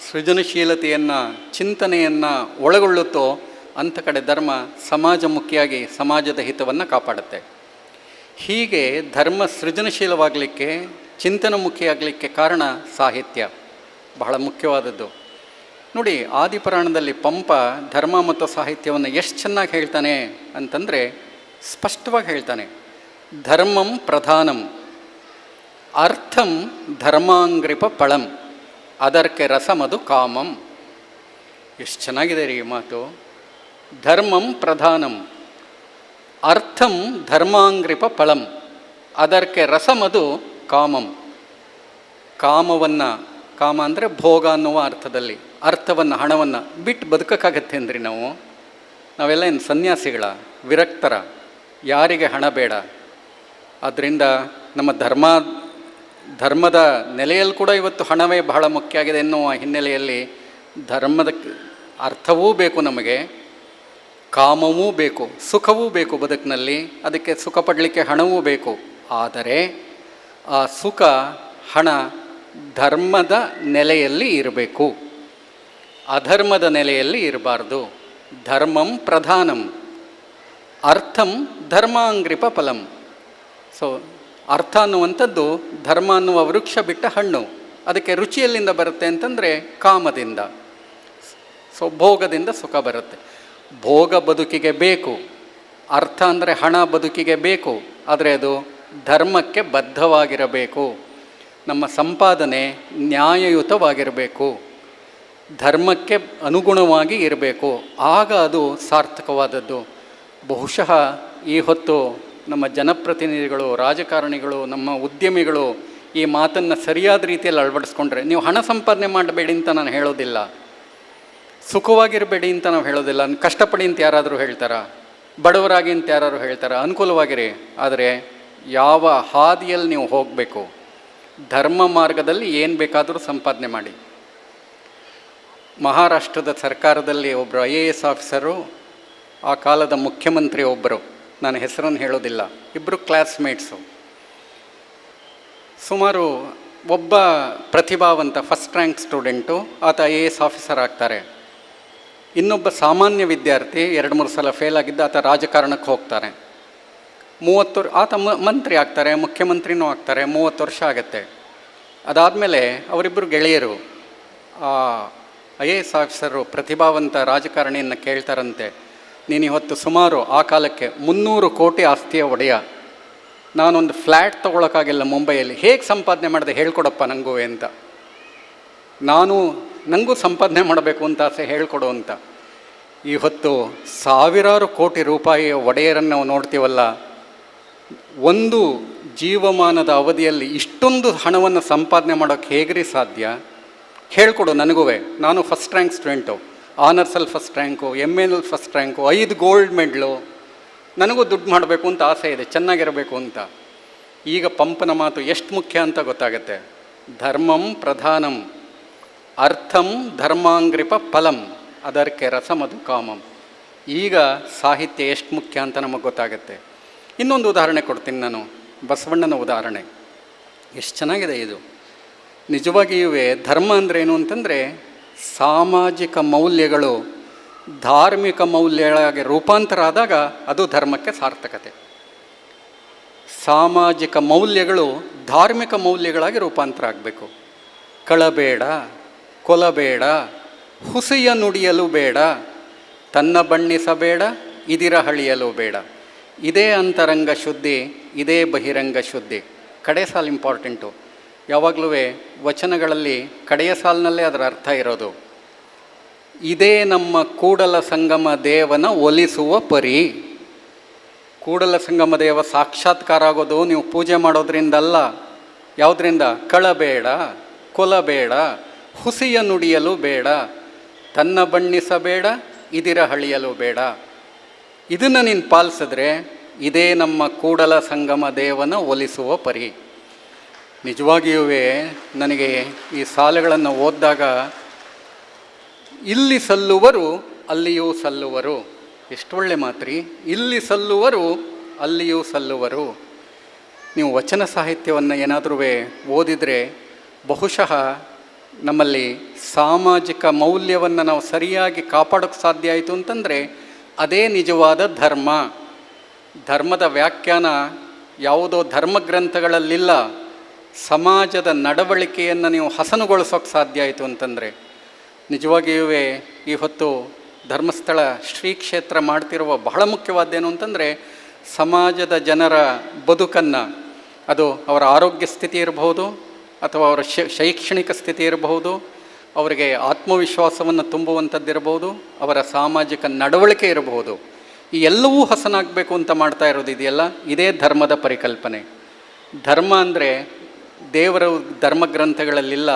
ಸೃಜನಶೀಲತೆಯನ್ನು, ಚಿಂತನೆಯನ್ನು ಒಳಗೊಳ್ಳುತ್ತೋ ಅಂಥ ಕಡೆ ಧರ್ಮ ಸಮಾಜಮುಖಿಯಾಗಿ ಸಮಾಜದ ಹಿತವನ್ನು ಕಾಪಾಡುತ್ತೆ. ಹೀಗೆ ಧರ್ಮ ಸೃಜನಶೀಲವಾಗಲಿಕ್ಕೆ, ಚಿಂತನಮುಖಿಯಾಗಲಿಕ್ಕೆ ಕಾರಣ ಸಾಹಿತ್ಯ, ಬಹಳ ಮುಖ್ಯವಾದದ್ದು. ನೋಡಿ, ಆದಿಪುರಾಣದಲ್ಲಿ ಪಂಪ ಧರ್ಮ ಮತ್ತು ಸಾಹಿತ್ಯವನ್ನು ಎಷ್ಟು ಚೆನ್ನಾಗಿ ಹೇಳ್ತಾನೆ ಅಂತಂದರೆ, ಸ್ಪಷ್ಟವಾಗಿ ಹೇಳ್ತಾನೆ. ಧರ್ಮಂ ಪ್ರಧಾನಂ ಅರ್ಥಂ ಧರ್ಮಾಂಗ್ರಿಪ ಫಳಂ ಅದರ್ಕೆ ರಸಮದು ಕಾಮಂ. ಎಷ್ಟು ಚೆನ್ನಾಗಿದೆ ರೀ ಈ ಮಾತು. ಧರ್ಮಂ ಪ್ರಧಾನಂ ಅರ್ಥಂ ಧರ್ಮಾಂಗ್ರಿಪ ಫಳಂ ಅದರ್ಕೆ ರಸಮದು ಕಾಮಂ. ಕಾಮವನ್ನು, ಕಾಮ ಅಂದರೆ ಭೋಗ ಅನ್ನುವ ಅರ್ಥದಲ್ಲಿ, ಅರ್ಥವನ್ನು, ಹಣವನ್ನು ಬಿಟ್ಟು ಬದುಕೋಕ್ಕಾಗತ್ತೆ ಅಂದ್ರಿ ನಾವೆಲ್ಲ ಏನು ಸನ್ಯಾಸಿಗಳ, ವಿರಕ್ತರ? ಯಾರಿಗೆ ಹಣ ಬೇಡ? ಆದ್ದರಿಂದ ನಮ್ಮ ಧರ್ಮದ ನೆಲೆಯಲ್ಲಿ ಕೂಡ ಇವತ್ತು ಹಣವೇ ಬಹಳ ಮುಖ್ಯ ಆಗಿದೆ ಎನ್ನುವ ಹಿನ್ನೆಲೆಯಲ್ಲಿ ಧರ್ಮದ ಅರ್ಥವೂ ಬೇಕು ನಮಗೆ, ಕಾಮವೂ ಬೇಕು, ಸುಖವೂ ಬೇಕು ಬದುಕಿನಲ್ಲಿ. ಅದಕ್ಕೆ ಸುಖ ಪಡಲಿಕ್ಕೆ ಹಣವೂ ಬೇಕು. ಆದರೆ ಆ ಸುಖ, ಹಣ ಧರ್ಮದ ನೆಲೆಯಲ್ಲಿ ಇರಬೇಕು, ಅಧರ್ಮದ ನೆಲೆಯಲ್ಲಿ ಇರಬಾರ್ದು. ಧರ್ಮಂ ಪ್ರಧಾನಂ ಅರ್ಥಂ ಧರ್ಮಾಂಗ್ರಿಪ ಫಲಂ. ಸೊ ಅರ್ಥ ಅನ್ನುವಂಥದ್ದು ಧರ್ಮ ಅನ್ನುವ ವೃಕ್ಷ ಬಿಟ್ಟ ಹಣ್ಣು. ಅದಕ್ಕೆ ರುಚಿಯಲ್ಲಿಂದ ಬರುತ್ತೆ ಅಂತಂದರೆ ಕಾಮದಿಂದ. ಸೊ ಭೋಗದಿಂದ ಸುಖ ಬರುತ್ತೆ. ಭೋಗ ಬದುಕಿಗೆ ಬೇಕು, ಅರ್ಥ ಅಂದರೆ ಹಣ ಬದುಕಿಗೆ ಬೇಕು, ಆದರೆ ಅದು ಧರ್ಮಕ್ಕೆ ಬದ್ಧವಾಗಿರಬೇಕು. ನಮ್ಮ ಸಂಪಾದನೆ ನ್ಯಾಯಯುತವಾಗಿರಬೇಕು, ಧರ್ಮಕ್ಕೆ ಅನುಗುಣವಾಗಿ ಇರಬೇಕು. ಆಗ ಅದು ಸಾರ್ಥಕವಾದದ್ದು. ಬಹುಶಃ ಈ ಹೊತ್ತು ನಮ್ಮ ಜನಪ್ರತಿನಿಧಿಗಳು, ರಾಜಕಾರಣಿಗಳು, ನಮ್ಮ ಉದ್ಯಮಿಗಳು ಈ ಮಾತನ್ನು ಸರಿಯಾದ ರೀತಿಯಲ್ಲಿ ಅಳವಡಿಸ್ಕೊಂಡ್ರೆ, ನೀವು ಹಣ ಸಂಪಾದನೆ ಮಾಡಬೇಡಿ ಅಂತ ನಾನು ಹೇಳೋದಿಲ್ಲ, ಸುಖವಾಗಿರಬೇಡಿ ಅಂತ ನಾವು ಹೇಳೋದಿಲ್ಲ, ಕಷ್ಟಪಡಿ ಅಂತ ಯಾರಾದರೂ ಹೇಳ್ತಾರಾ? ಬಡವರಾಗಿ ಅಂತ ಯಾರಾದರೂ ಹೇಳ್ತಾರಾ? ಅನುಕೂಲವಾಗಿರಿ. ಆದರೆ ಯಾವ ಹಾದಿಯಲ್ಲಿ ನೀವು ಹೋಗಬೇಕು, ಧರ್ಮ ಮಾರ್ಗದಲ್ಲಿ ಏನು ಬೇಕಾದರೂ ಸಂಪಾದನೆ ಮಾಡಿ. ಮಹಾರಾಷ್ಟ್ರದ ಸರ್ಕಾರದಲ್ಲಿ ಒಬ್ಬರು IAS ಆಫೀಸರು, ಆ ಕಾಲದ ಮುಖ್ಯಮಂತ್ರಿ ಒಬ್ಬರು, ನಾನು ಹೆಸರನ್ನು ಹೇಳೋದಿಲ್ಲ, ಇಬ್ಬರು ಕ್ಲಾಸ್ಮೇಟ್ಸು. ಸುಮಾರು ಒಬ್ಬ ಪ್ರತಿಭಾವಂತ ಫಸ್ಟ್ ರ್ಯಾಂಕ್ ಸ್ಟೂಡೆಂಟು, ಆತ IAS ಆಫೀಸರ್ ಆಗ್ತಾರೆ. ಇನ್ನೊಬ್ಬ ಸಾಮಾನ್ಯ ವಿದ್ಯಾರ್ಥಿ 2-3 ಸಲ ಫೇಲ್ ಆಗಿದ್ದ, ಆತ ರಾಜಕಾರಣಕ್ಕೆ ಹೋಗ್ತಾನೆ. 30 ಆತ ಮಂತ್ರಿ ಆಗ್ತಾರೆ, ಮುಖ್ಯಮಂತ್ರಿನೂ ಆಗ್ತಾರೆ. 30 ವರ್ಷ ಆಗುತ್ತೆ. ಅದಾದಮೇಲೆ ಅವರಿಬ್ಬರು ಗೆಳೆಯರು IAS ಆಫೀಸರು ಪ್ರತಿಭಾವಂತ ರಾಜಕಾರಣಿಯನ್ನು ಕೇಳ್ತಾರಂತೆ, ನೀನು ಇವತ್ತು ಸುಮಾರು ಆ ಕಾಲಕ್ಕೆ 300 ಕೋಟಿ ಆಸ್ತಿಯ ಒಡೆಯ. ನಾನೊಂದು ಫ್ಲ್ಯಾಟ್ ತೊಗೊಳಕ್ಕಾಗಿಲ್ಲ ಮುಂಬೈಯಲ್ಲಿ, ಹೇಗೆ ಸಂಪಾದನೆ ಮಾಡಿದೆ ಹೇಳ್ಕೊಡಪ್ಪ ನನಗೂ ಅಂತ. ನನಗೂ ಸಂಪಾದನೆ ಮಾಡಬೇಕು ಅಂತ ಆಸೆ, ಹೇಳ್ಕೊಡು ಅಂತ. ಇವತ್ತು ಸಾವಿರಾರು ಕೋಟಿ ರೂಪಾಯಿಯ ಒಡೆಯರನ್ನು ನಾವು ನೋಡ್ತೀವಲ್ಲ. ಒಂದು ಜೀವಮಾನದ ಅವಧಿಯಲ್ಲಿ ಇಷ್ಟೊಂದು ಹಣವನ್ನು ಸಂಪಾದನೆ ಮಾಡೋಕ್ಕೆ ಹೇಗ್ರಿ ಸಾಧ್ಯ? ಹೇಳ್ಕೊಡು ನನಗೂ. ನಾನು ಫಸ್ಟ್ ರ್ಯಾಂಕ್ ಸ್ಟೂಡೆಂಟು, ಆನರ್ಸಲ್ಲಿ first rank, MA first rank, 5 gold medal. ನನಗೂ ದುಡ್ಡು ಮಾಡಬೇಕು ಅಂತ ಆಸೆ ಇದೆ, ಚೆನ್ನಾಗಿರಬೇಕು ಅಂತ. ಈಗ ಪಂಪನ ಮಾತು ಎಷ್ಟು ಮುಖ್ಯ ಅಂತ ಗೊತ್ತಾಗುತ್ತೆ. ಧರ್ಮಂ ಪ್ರಧಾನಂ ಅರ್ಥಂ ಧರ್ಮಾಂಗ್ರಿಪ ಫಲಂ ಅದರ್ಕೆ ರಸಮದು ಕಾಮಂ. ಈಗ ಸಾಹಿತ್ಯ ಎಷ್ಟು ಮುಖ್ಯ ಅಂತ ನಮಗೆ ಗೊತ್ತಾಗುತ್ತೆ. ಇನ್ನೊಂದು ಉದಾಹರಣೆ ಕೊಡ್ತೀನಿ ನಾನು, ಬಸವಣ್ಣನ ಉದಾಹರಣೆ. ಎಷ್ಟು ಚೆನ್ನಾಗಿದೆ ಇದು. ನಿಜವಾಗಿಯೂ ಧರ್ಮ ಅಂದ್ರೇನು ಅಂತಂದರೆ, ಸಾಮಾಜಿಕ ಮೌಲ್ಯಗಳು ಧಾರ್ಮಿಕ ಮೌಲ್ಯಗಳಾಗಿ ರೂಪಾಂತರ ಆದಾಗ ಅದು ಧರ್ಮಕ್ಕೆ ಸಾರ್ಥಕತೆ. ಸಾಮಾಜಿಕ ಮೌಲ್ಯಗಳು ಧಾರ್ಮಿಕ ಮೌಲ್ಯಗಳಾಗಿ ರೂಪಾಂತರ ಆಗಬೇಕು. ಕಳಬೇಡ, ಕೊಲಬೇಡ, ಹುಸಿಯ ನುಡಿಯಲು ಬೇಡ, ತನ್ನ ಬಣ್ಣಿಸಬೇಡ, ಇದಿರ ಹಳಿಯಲು ಬೇಡ. ಇದೇ ಅಂತರಂಗ ಶುದ್ಧಿ, ಇದೇ ಬಹಿರಂಗ ಶುದ್ಧಿ. ಕಡೆ ಸಾಲು ಇಂಪಾರ್ಟೆಂಟು. ಯಾವಾಗಲೂ ವಚನಗಳಲ್ಲಿ ಕಡೆಯ ಸಾಲಿನಲ್ಲೇ ಅದರ ಅರ್ಥ ಇರೋದು. ಇದೇ ನಮ್ಮ ಕೂಡಲ ಸಂಗಮ ದೇವನ ಒಲಿಸುವ ಪರಿ. ಕೂಡಲ ಸಂಗಮ ದೇವ ಸಾಕ್ಷಾತ್ಕಾರ ಆಗೋದು ನೀವು ಪೂಜೆ ಮಾಡೋದ್ರಿಂದಲ್ಲ. ಯಾವುದರಿಂದ? ಕಳಬೇಡ, ಕೊಲಬೇಡ, ಹುಸಿಯ ನುಡಿಯಲು ಬೇಡ, ತನ್ನ ಬಣ್ಣಿಸಬೇಡ, ಇದಿರ ಹಳಿಯಲು ಬೇಡ. ಇದನ್ನು ನೀನು ಪಾಲಿಸಿದ್ರೆ ಇದೇ ನಮ್ಮ ಕೂಡಲ ಸಂಗಮ ದೇವನ ಒಲಿಸುವ ಪರಿ. ನಿಜವಾಗಿಯೂ ನನಗೆ ಈ ಸಾಲುಗಳನ್ನು ಓದಿದಾಗ, ಇಲ್ಲಿ ಸಲ್ಲುವರು ಅಲ್ಲಿಯೂ ಸಲ್ಲುವರು. ಎಷ್ಟು ಒಳ್ಳೆ ಮಾತ್ರಿ. ಇಲ್ಲಿ ಸಲ್ಲುವರು ಅಲ್ಲಿಯೂ ಸಲ್ಲುವರು. ನೀವು ವಚನ ಸಾಹಿತ್ಯವನ್ನು ಏನಾದರೂ ಓದಿದರೆ ಬಹುಶಃ ನಮ್ಮಲ್ಲಿ ಸಾಮಾಜಿಕ ಮೌಲ್ಯವನ್ನು ನಾವು ಸರಿಯಾಗಿ ಕಾಪಾಡೋಕ್ಕೆ ಸಾಧ್ಯ ಆಯಿತು ಅಂತಂದರೆ ಅದೇ ನಿಜವಾದ ಧರ್ಮ. ಧರ್ಮದ ವ್ಯಾಖ್ಯಾನ ಯಾವುದೋ ಧರ್ಮಗ್ರಂಥಗಳಲ್ಲಿಲ್ಲ. ಸಮಾಜದ ನಡವಳಿಕೆಯನ್ನು ನೀವು ಹಸನುಗೊಳಿಸೋಕ್ಕೆ ಸಾಧ್ಯ ಆಯಿತು ಅಂತಂದರೆ. ನಿಜವಾಗಿಯೂ ಈ ಹೊತ್ತು ಧರ್ಮಸ್ಥಳ ಶ್ರೀ ಕ್ಷೇತ್ರ ಮಾಡ್ತಿರುವ ಬಹಳ ಮುಖ್ಯವಾದ್ದೇನು ಅಂತಂದರೆ, ಸಮಾಜದ ಜನರ ಬದುಕನ್ನು, ಅದು ಅವರ ಆರೋಗ್ಯ ಸ್ಥಿತಿ ಇರಬಹುದು, ಅಥವಾ ಅವರ ಶೈಕ್ಷಣಿಕ ಸ್ಥಿತಿ ಇರಬಹುದು, ಅವರಿಗೆ ಆತ್ಮವಿಶ್ವಾಸವನ್ನು ತುಂಬುವಂಥದ್ದಿರಬಹುದು, ಅವರ ಸಾಮಾಜಿಕ ನಡವಳಿಕೆ ಇರಬಹುದು. ಈ ಎಲ್ಲವೂ ಹಸನಾಗಬೇಕು ಅಂತ ಮಾಡ್ತಾ ಇರೋದು ಇದೆಯಲ್ಲ, ಇದೇ ಧರ್ಮದ ಪರಿಕಲ್ಪನೆ. ಧರ್ಮ ಅಂದರೆ ದೇವರ ಧರ್ಮಗ್ರಂಥಗಳಲ್ಲಿಲ್ಲ.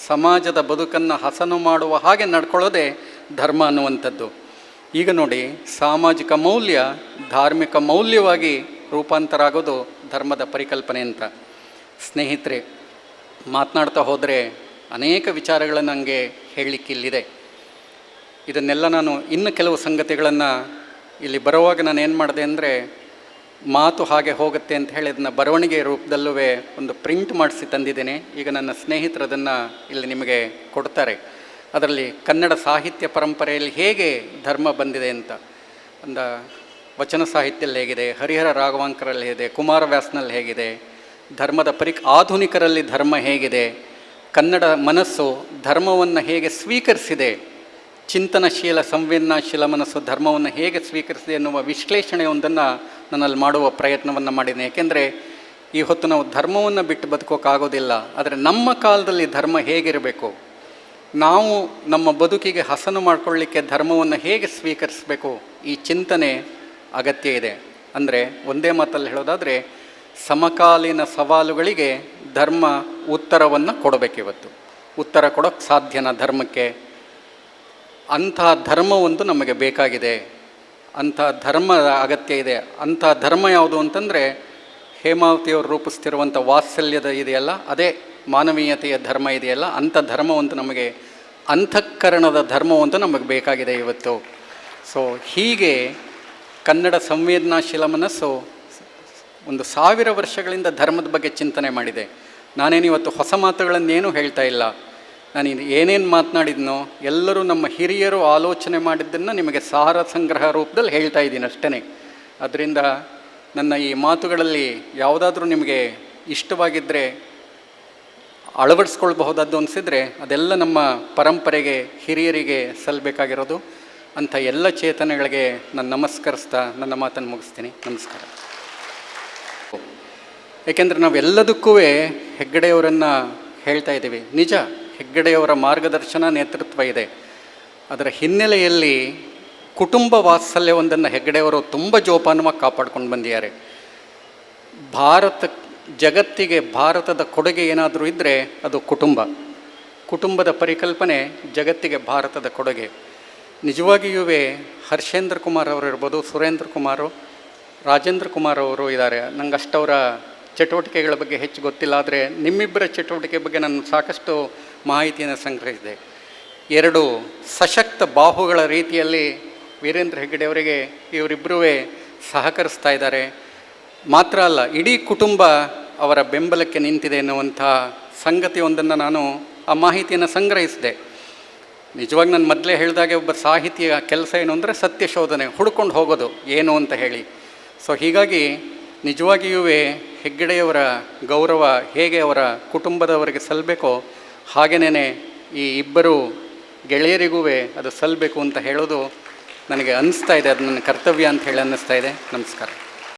ಸಮಾಜದ ಬದುಕನ್ನು ಹಸನು ಮಾಡುವ ಹಾಗೆ ನಡ್ಕೊಳ್ಳೋದೇ ಧರ್ಮ ಅನ್ನುವಂಥದ್ದು. ಈಗ ನೋಡಿ, ಸಾಮಾಜಿಕ ಮೌಲ್ಯ ಧಾರ್ಮಿಕ ಮೌಲ್ಯವಾಗಿ ರೂಪಾಂತರ ಆಗೋದು ಧರ್ಮದ ಪರಿಕಲ್ಪನೆ ಅಂತ. ಸ್ನೇಹಿತರೆ, ಮಾತನಾಡ್ತಾ ಹೋದರೆ ಅನೇಕ ವಿಚಾರಗಳನ್ನು ನನಗೆ ಹೇಳಲಿಕ್ಕಿಲ್ಲಿದೆ. ಇದನ್ನೆಲ್ಲ ನಾನು ಇನ್ನು ಕೆಲವು ಸಂಗತಿಗಳನ್ನು ಇಲ್ಲಿ ಬರುವಾಗ ನಾನು ಏನು ಮಾಡಿದೆ ಅಂದರೆ, ಮಾತು ಹಾಗೆ ಹೋಗುತ್ತೆ ಅಂತ ಹೇಳಿ ಅದನ್ನು ಬರವಣಿಗೆ ರೂಪದಲ್ಲೂ ಒಂದು ಪ್ರಿಂಟ್ ಮಾಡಿಸಿ ತಂದಿದ್ದೇನೆ. ಈಗ ನನ್ನ ಸ್ನೇಹಿತರು ಅದನ್ನು ಇಲ್ಲಿ ನಿಮಗೆ ಕೊಡ್ತಾರೆ. ಅದರಲ್ಲಿ ಕನ್ನಡ ಸಾಹಿತ್ಯ ಪರಂಪರೆಯಲ್ಲಿ ಹೇಗೆ ಧರ್ಮ ಬಂದಿದೆ ಅಂತ, ಒಂದು ವಚನ ಸಾಹಿತ್ಯದಲ್ಲಿ ಹೇಗಿದೆ, ಹರಿಹರ ರಾಘವಾಂಕರಲ್ಲಿ ಹೇಗಿದೆ, ಕುಮಾರವ್ಯಾಸನಲ್ಲಿ ಹೇಗಿದೆ, ಧರ್ಮದ ಆಧುನಿಕರಲ್ಲಿ ಧರ್ಮ ಹೇಗಿದೆ, ಕನ್ನಡ ಮನಸ್ಸು ಧರ್ಮವನ್ನು ಹೇಗೆ ಸ್ವೀಕರಿಸಿದೆ, ಚಿಂತನಶೀಲ ಸಂವೇದನಾಶೀಲ ಮನಸ್ಸು ಧರ್ಮವನ್ನು ಹೇಗೆ ಸ್ವೀಕರಿಸಿದೆ ಎನ್ನುವ ವಿಶ್ಲೇಷಣೆಯೊಂದನ್ನು ನನ್ನಲ್ಲಿ ಮಾಡುವ ಪ್ರಯತ್ನವನ್ನು ಮಾಡಿದ್ದೇನೆ. ಏಕೆಂದರೆ ಈ ಹೊತ್ತು ನಾವು ಧರ್ಮವನ್ನು ಬಿಟ್ಟು ಬದುಕೋಕ್ಕಾಗೋದಿಲ್ಲ. ಆದರೆ ನಮ್ಮ ಕಾಲದಲ್ಲಿ ಧರ್ಮ ಹೇಗಿರಬೇಕು, ನಾವು ನಮ್ಮ ಬದುಕಿಗೆ ಹಸನು ಮಾಡಿಕೊಳ್ಳಲಿಕ್ಕೆ ಧರ್ಮವನ್ನು ಹೇಗೆ ಸ್ವೀಕರಿಸಬೇಕು, ಈ ಚಿಂತನೆ ಅಗತ್ಯ ಇದೆ. ಅಂದರೆ ಒಂದೇ ಮಾತಲ್ಲಿ ಹೇಳೋದಾದರೆ, ಸಮಕಾಲೀನ ಸವಾಲುಗಳಿಗೆ ಧರ್ಮ ಉತ್ತರವನ್ನು ಕೊಡಬೇಕಿವತ್ತು. ಉತ್ತರ ಕೊಡೋಕ್ಕೆ ಸಾಧ್ಯನ ಧರ್ಮಕ್ಕೆ? ಅಂಥ ಧರ್ಮವೊಂದು ನಮಗೆ ಬೇಕಾಗಿದೆ, ಅಂಥ ಧರ್ಮದ ಅಗತ್ಯ ಇದೆ. ಅಂಥ ಧರ್ಮ ಯಾವುದು ಅಂತಂದರೆ, ಹೇಮಾವತಿಯವರು ರೂಪಿಸ್ತಿರುವಂಥ ವಾತ್ಸಲ್ಯದ ಇದೆಯಲ್ಲ, ಅದೇ ಮಾನವೀಯತೆಯ ಧರ್ಮ ಇದೆಯಲ್ಲ, ಅಂಥ ಧರ್ಮವೊಂದು ನಮಗೆ, ಅಂತಃಕರಣದ ಧರ್ಮವೊಂದು ನಮಗೆ ಬೇಕಾಗಿದೆ ಇವತ್ತು. ಸೊ ಹೀಗೆ ಕನ್ನಡ ಸಂವೇದನಾಶೀಲ ಮನಸ್ಸು ಒಂದು 1000 ವರ್ಷಗಳಿಂದ ಧರ್ಮದ ಬಗ್ಗೆ ಚಿಂತನೆ ಮಾಡಿದೆ. ನಾನೇನಿವತ್ತು ಹೊಸ ಮಾತುಗಳನ್ನೇನು ಹೇಳ್ತಾ ಇಲ್ಲ. ನಾನು ಏನೇನು ಮಾತನಾಡಿದ್ನೋ ಎಲ್ಲರೂ ನಮ್ಮ ಹಿರಿಯರು ಆಲೋಚನೆ ಮಾಡಿದ್ದನ್ನು ನಿಮಗೆ ಸಾರ ಸಂಗ್ರಹ ರೂಪದಲ್ಲಿ ಹೇಳ್ತಾ ಇದ್ದೀನಿ ಅಷ್ಟೇ. ಅದರಿಂದ ನನ್ನ ಈ ಮಾತುಗಳಲ್ಲಿ ಯಾವುದಾದ್ರೂ ನಿಮಗೆ ಇಷ್ಟವಾಗಿದ್ದರೆ, ಅಳವಡಿಸ್ಕೊಳ್ಬಹುದಾದ್ದು ಅನಿಸಿದರೆ, ಅದೆಲ್ಲ ನಮ್ಮ ಪರಂಪರೆಗೆ, ಹಿರಿಯರಿಗೆ ಸಲ್ಲಬೇಕಾಗಿರೋದು. ಅಂಥ ಎಲ್ಲ ಚೇತನಗಳಿಗೆ ನಾನು ನಮಸ್ಕರಿಸ್ತಾ ನನ್ನ ಮಾತನ್ನು ಮುಗಿಸ್ತೀನಿ. ನಮಸ್ಕಾರ. ಏಕೆಂದರೆ ನಾವೆಲ್ಲದಕ್ಕೂ ಹೆಗ್ಗಡೆಯವರನ್ನು ಹೇಳ್ತಾ ಇದ್ದೀವಿ. ನಿಜ, ಹೆಗ್ಗಡೆಯವರ ಮಾರ್ಗದರ್ಶನ, ನೇತೃತ್ವ ಇದೆ. ಅದರ ಹಿನ್ನೆಲೆಯಲ್ಲಿ ಕುಟುಂಬ ವಾತ್ಸಲ್ಯವೊಂದನ್ನು ಹೆಗ್ಗಡೆಯವರು ತುಂಬ ಜೋಪಾನವಾಗಿ ಕಾಪಾಡ್ಕೊಂಡು ಬಂದಿದ್ದಾರೆ. ಜಗತ್ತಿಗೆ ಭಾರತದ ಕೊಡುಗೆ ಏನಾದರೂ ಇದ್ದರೆ ಅದು ಕುಟುಂಬದ ಪರಿಕಲ್ಪನೆ ಜಗತ್ತಿಗೆ ಭಾರತದ ಕೊಡುಗೆ. ನಿಜವಾಗಿಯೂ ಹರ್ಷೇಂದ್ರ ಕುಮಾರ್ ಅವರು ಇರ್ಬೋದು, ಸುರೇಂದ್ರ ಕುಮಾರು, ರಾಜೇಂದ್ರ ಕುಮಾರ್ ಅವರು ಇದ್ದಾರೆ. ನಂಗೆ ಅಷ್ಟವರ ಚಟುವಟಿಕೆಗಳ ಬಗ್ಗೆ ಹೆಚ್ಚು ಗೊತ್ತಿಲ್ಲ, ಆದರೆ ನಿಮ್ಮಿಬ್ಬರ ಚಟುವಟಿಕೆ ಬಗ್ಗೆ ನಾನು ಸಾಕಷ್ಟು ಮಾಹಿತಿಯನ್ನು ಸಂಗ್ರಹಿಸಿದೆ. 2 ಸಶಕ್ತ ಬಾಹುಗಳ ರೀತಿಯಲ್ಲಿ ವೀರೇಂದ್ರ ಹೆಗ್ಗಡೆಯವರಿಗೆ ಇವರಿಬ್ಬರೂ ಸಹಕರಿಸ್ತಾ ಇದ್ದಾರೆ. ಮಾತ್ರ ಅಲ್ಲ, ಇಡೀ ಕುಟುಂಬ ಅವರ ಬೆಂಬಲಕ್ಕೆ ನಿಂತಿದೆ ಎನ್ನುವಂಥ ಸಂಗತಿಯೊಂದನ್ನು ನಾನು ಆ ಮಾಹಿತಿಯನ್ನು ಸಂಗ್ರಹಿಸಿದೆ. ನಿಜವಾಗಿ ನಾನು ಮೊದಲೇ ಹೇಳಿದಾಗೆ ಒಬ್ಬ ಸಾಹಿತಿಯ ಕೆಲಸ ಏನು ಅಂದರೆ ಸತ್ಯ ಶೋಧನೆ, ಹುಡ್ಕೊಂಡು ಹೋಗೋದು ಏನು ಅಂತ ಹೇಳಿ. ಸೊ ಹೀಗಾಗಿ ನಿಜವಾಗಿಯೂ ಹೆಗ್ಗಡೆಯವರ ಗೌರವ ಹೇಗೆ ಅವರ ಕುಟುಂಬದವರಿಗೆ ಸಲ್ಲಬೇಕೋ ಹಾಗೆಯೇ ಈ ಇಬ್ಬರು ಗೆಳೆಯರಿಗೂ ಅದು ಸಲ್ಲಬೇಕು ಅಂತ ಹೇಳೋದು ನನಗೆ ಅನ್ನಿಸ್ತಾ ಇದೆ. ಅದು ನನ್ನ ಕರ್ತವ್ಯ ಅಂತ ಹೇಳಿ ಅನ್ನಿಸ್ತಾ ಇದೆ. ನಮಸ್ಕಾರ.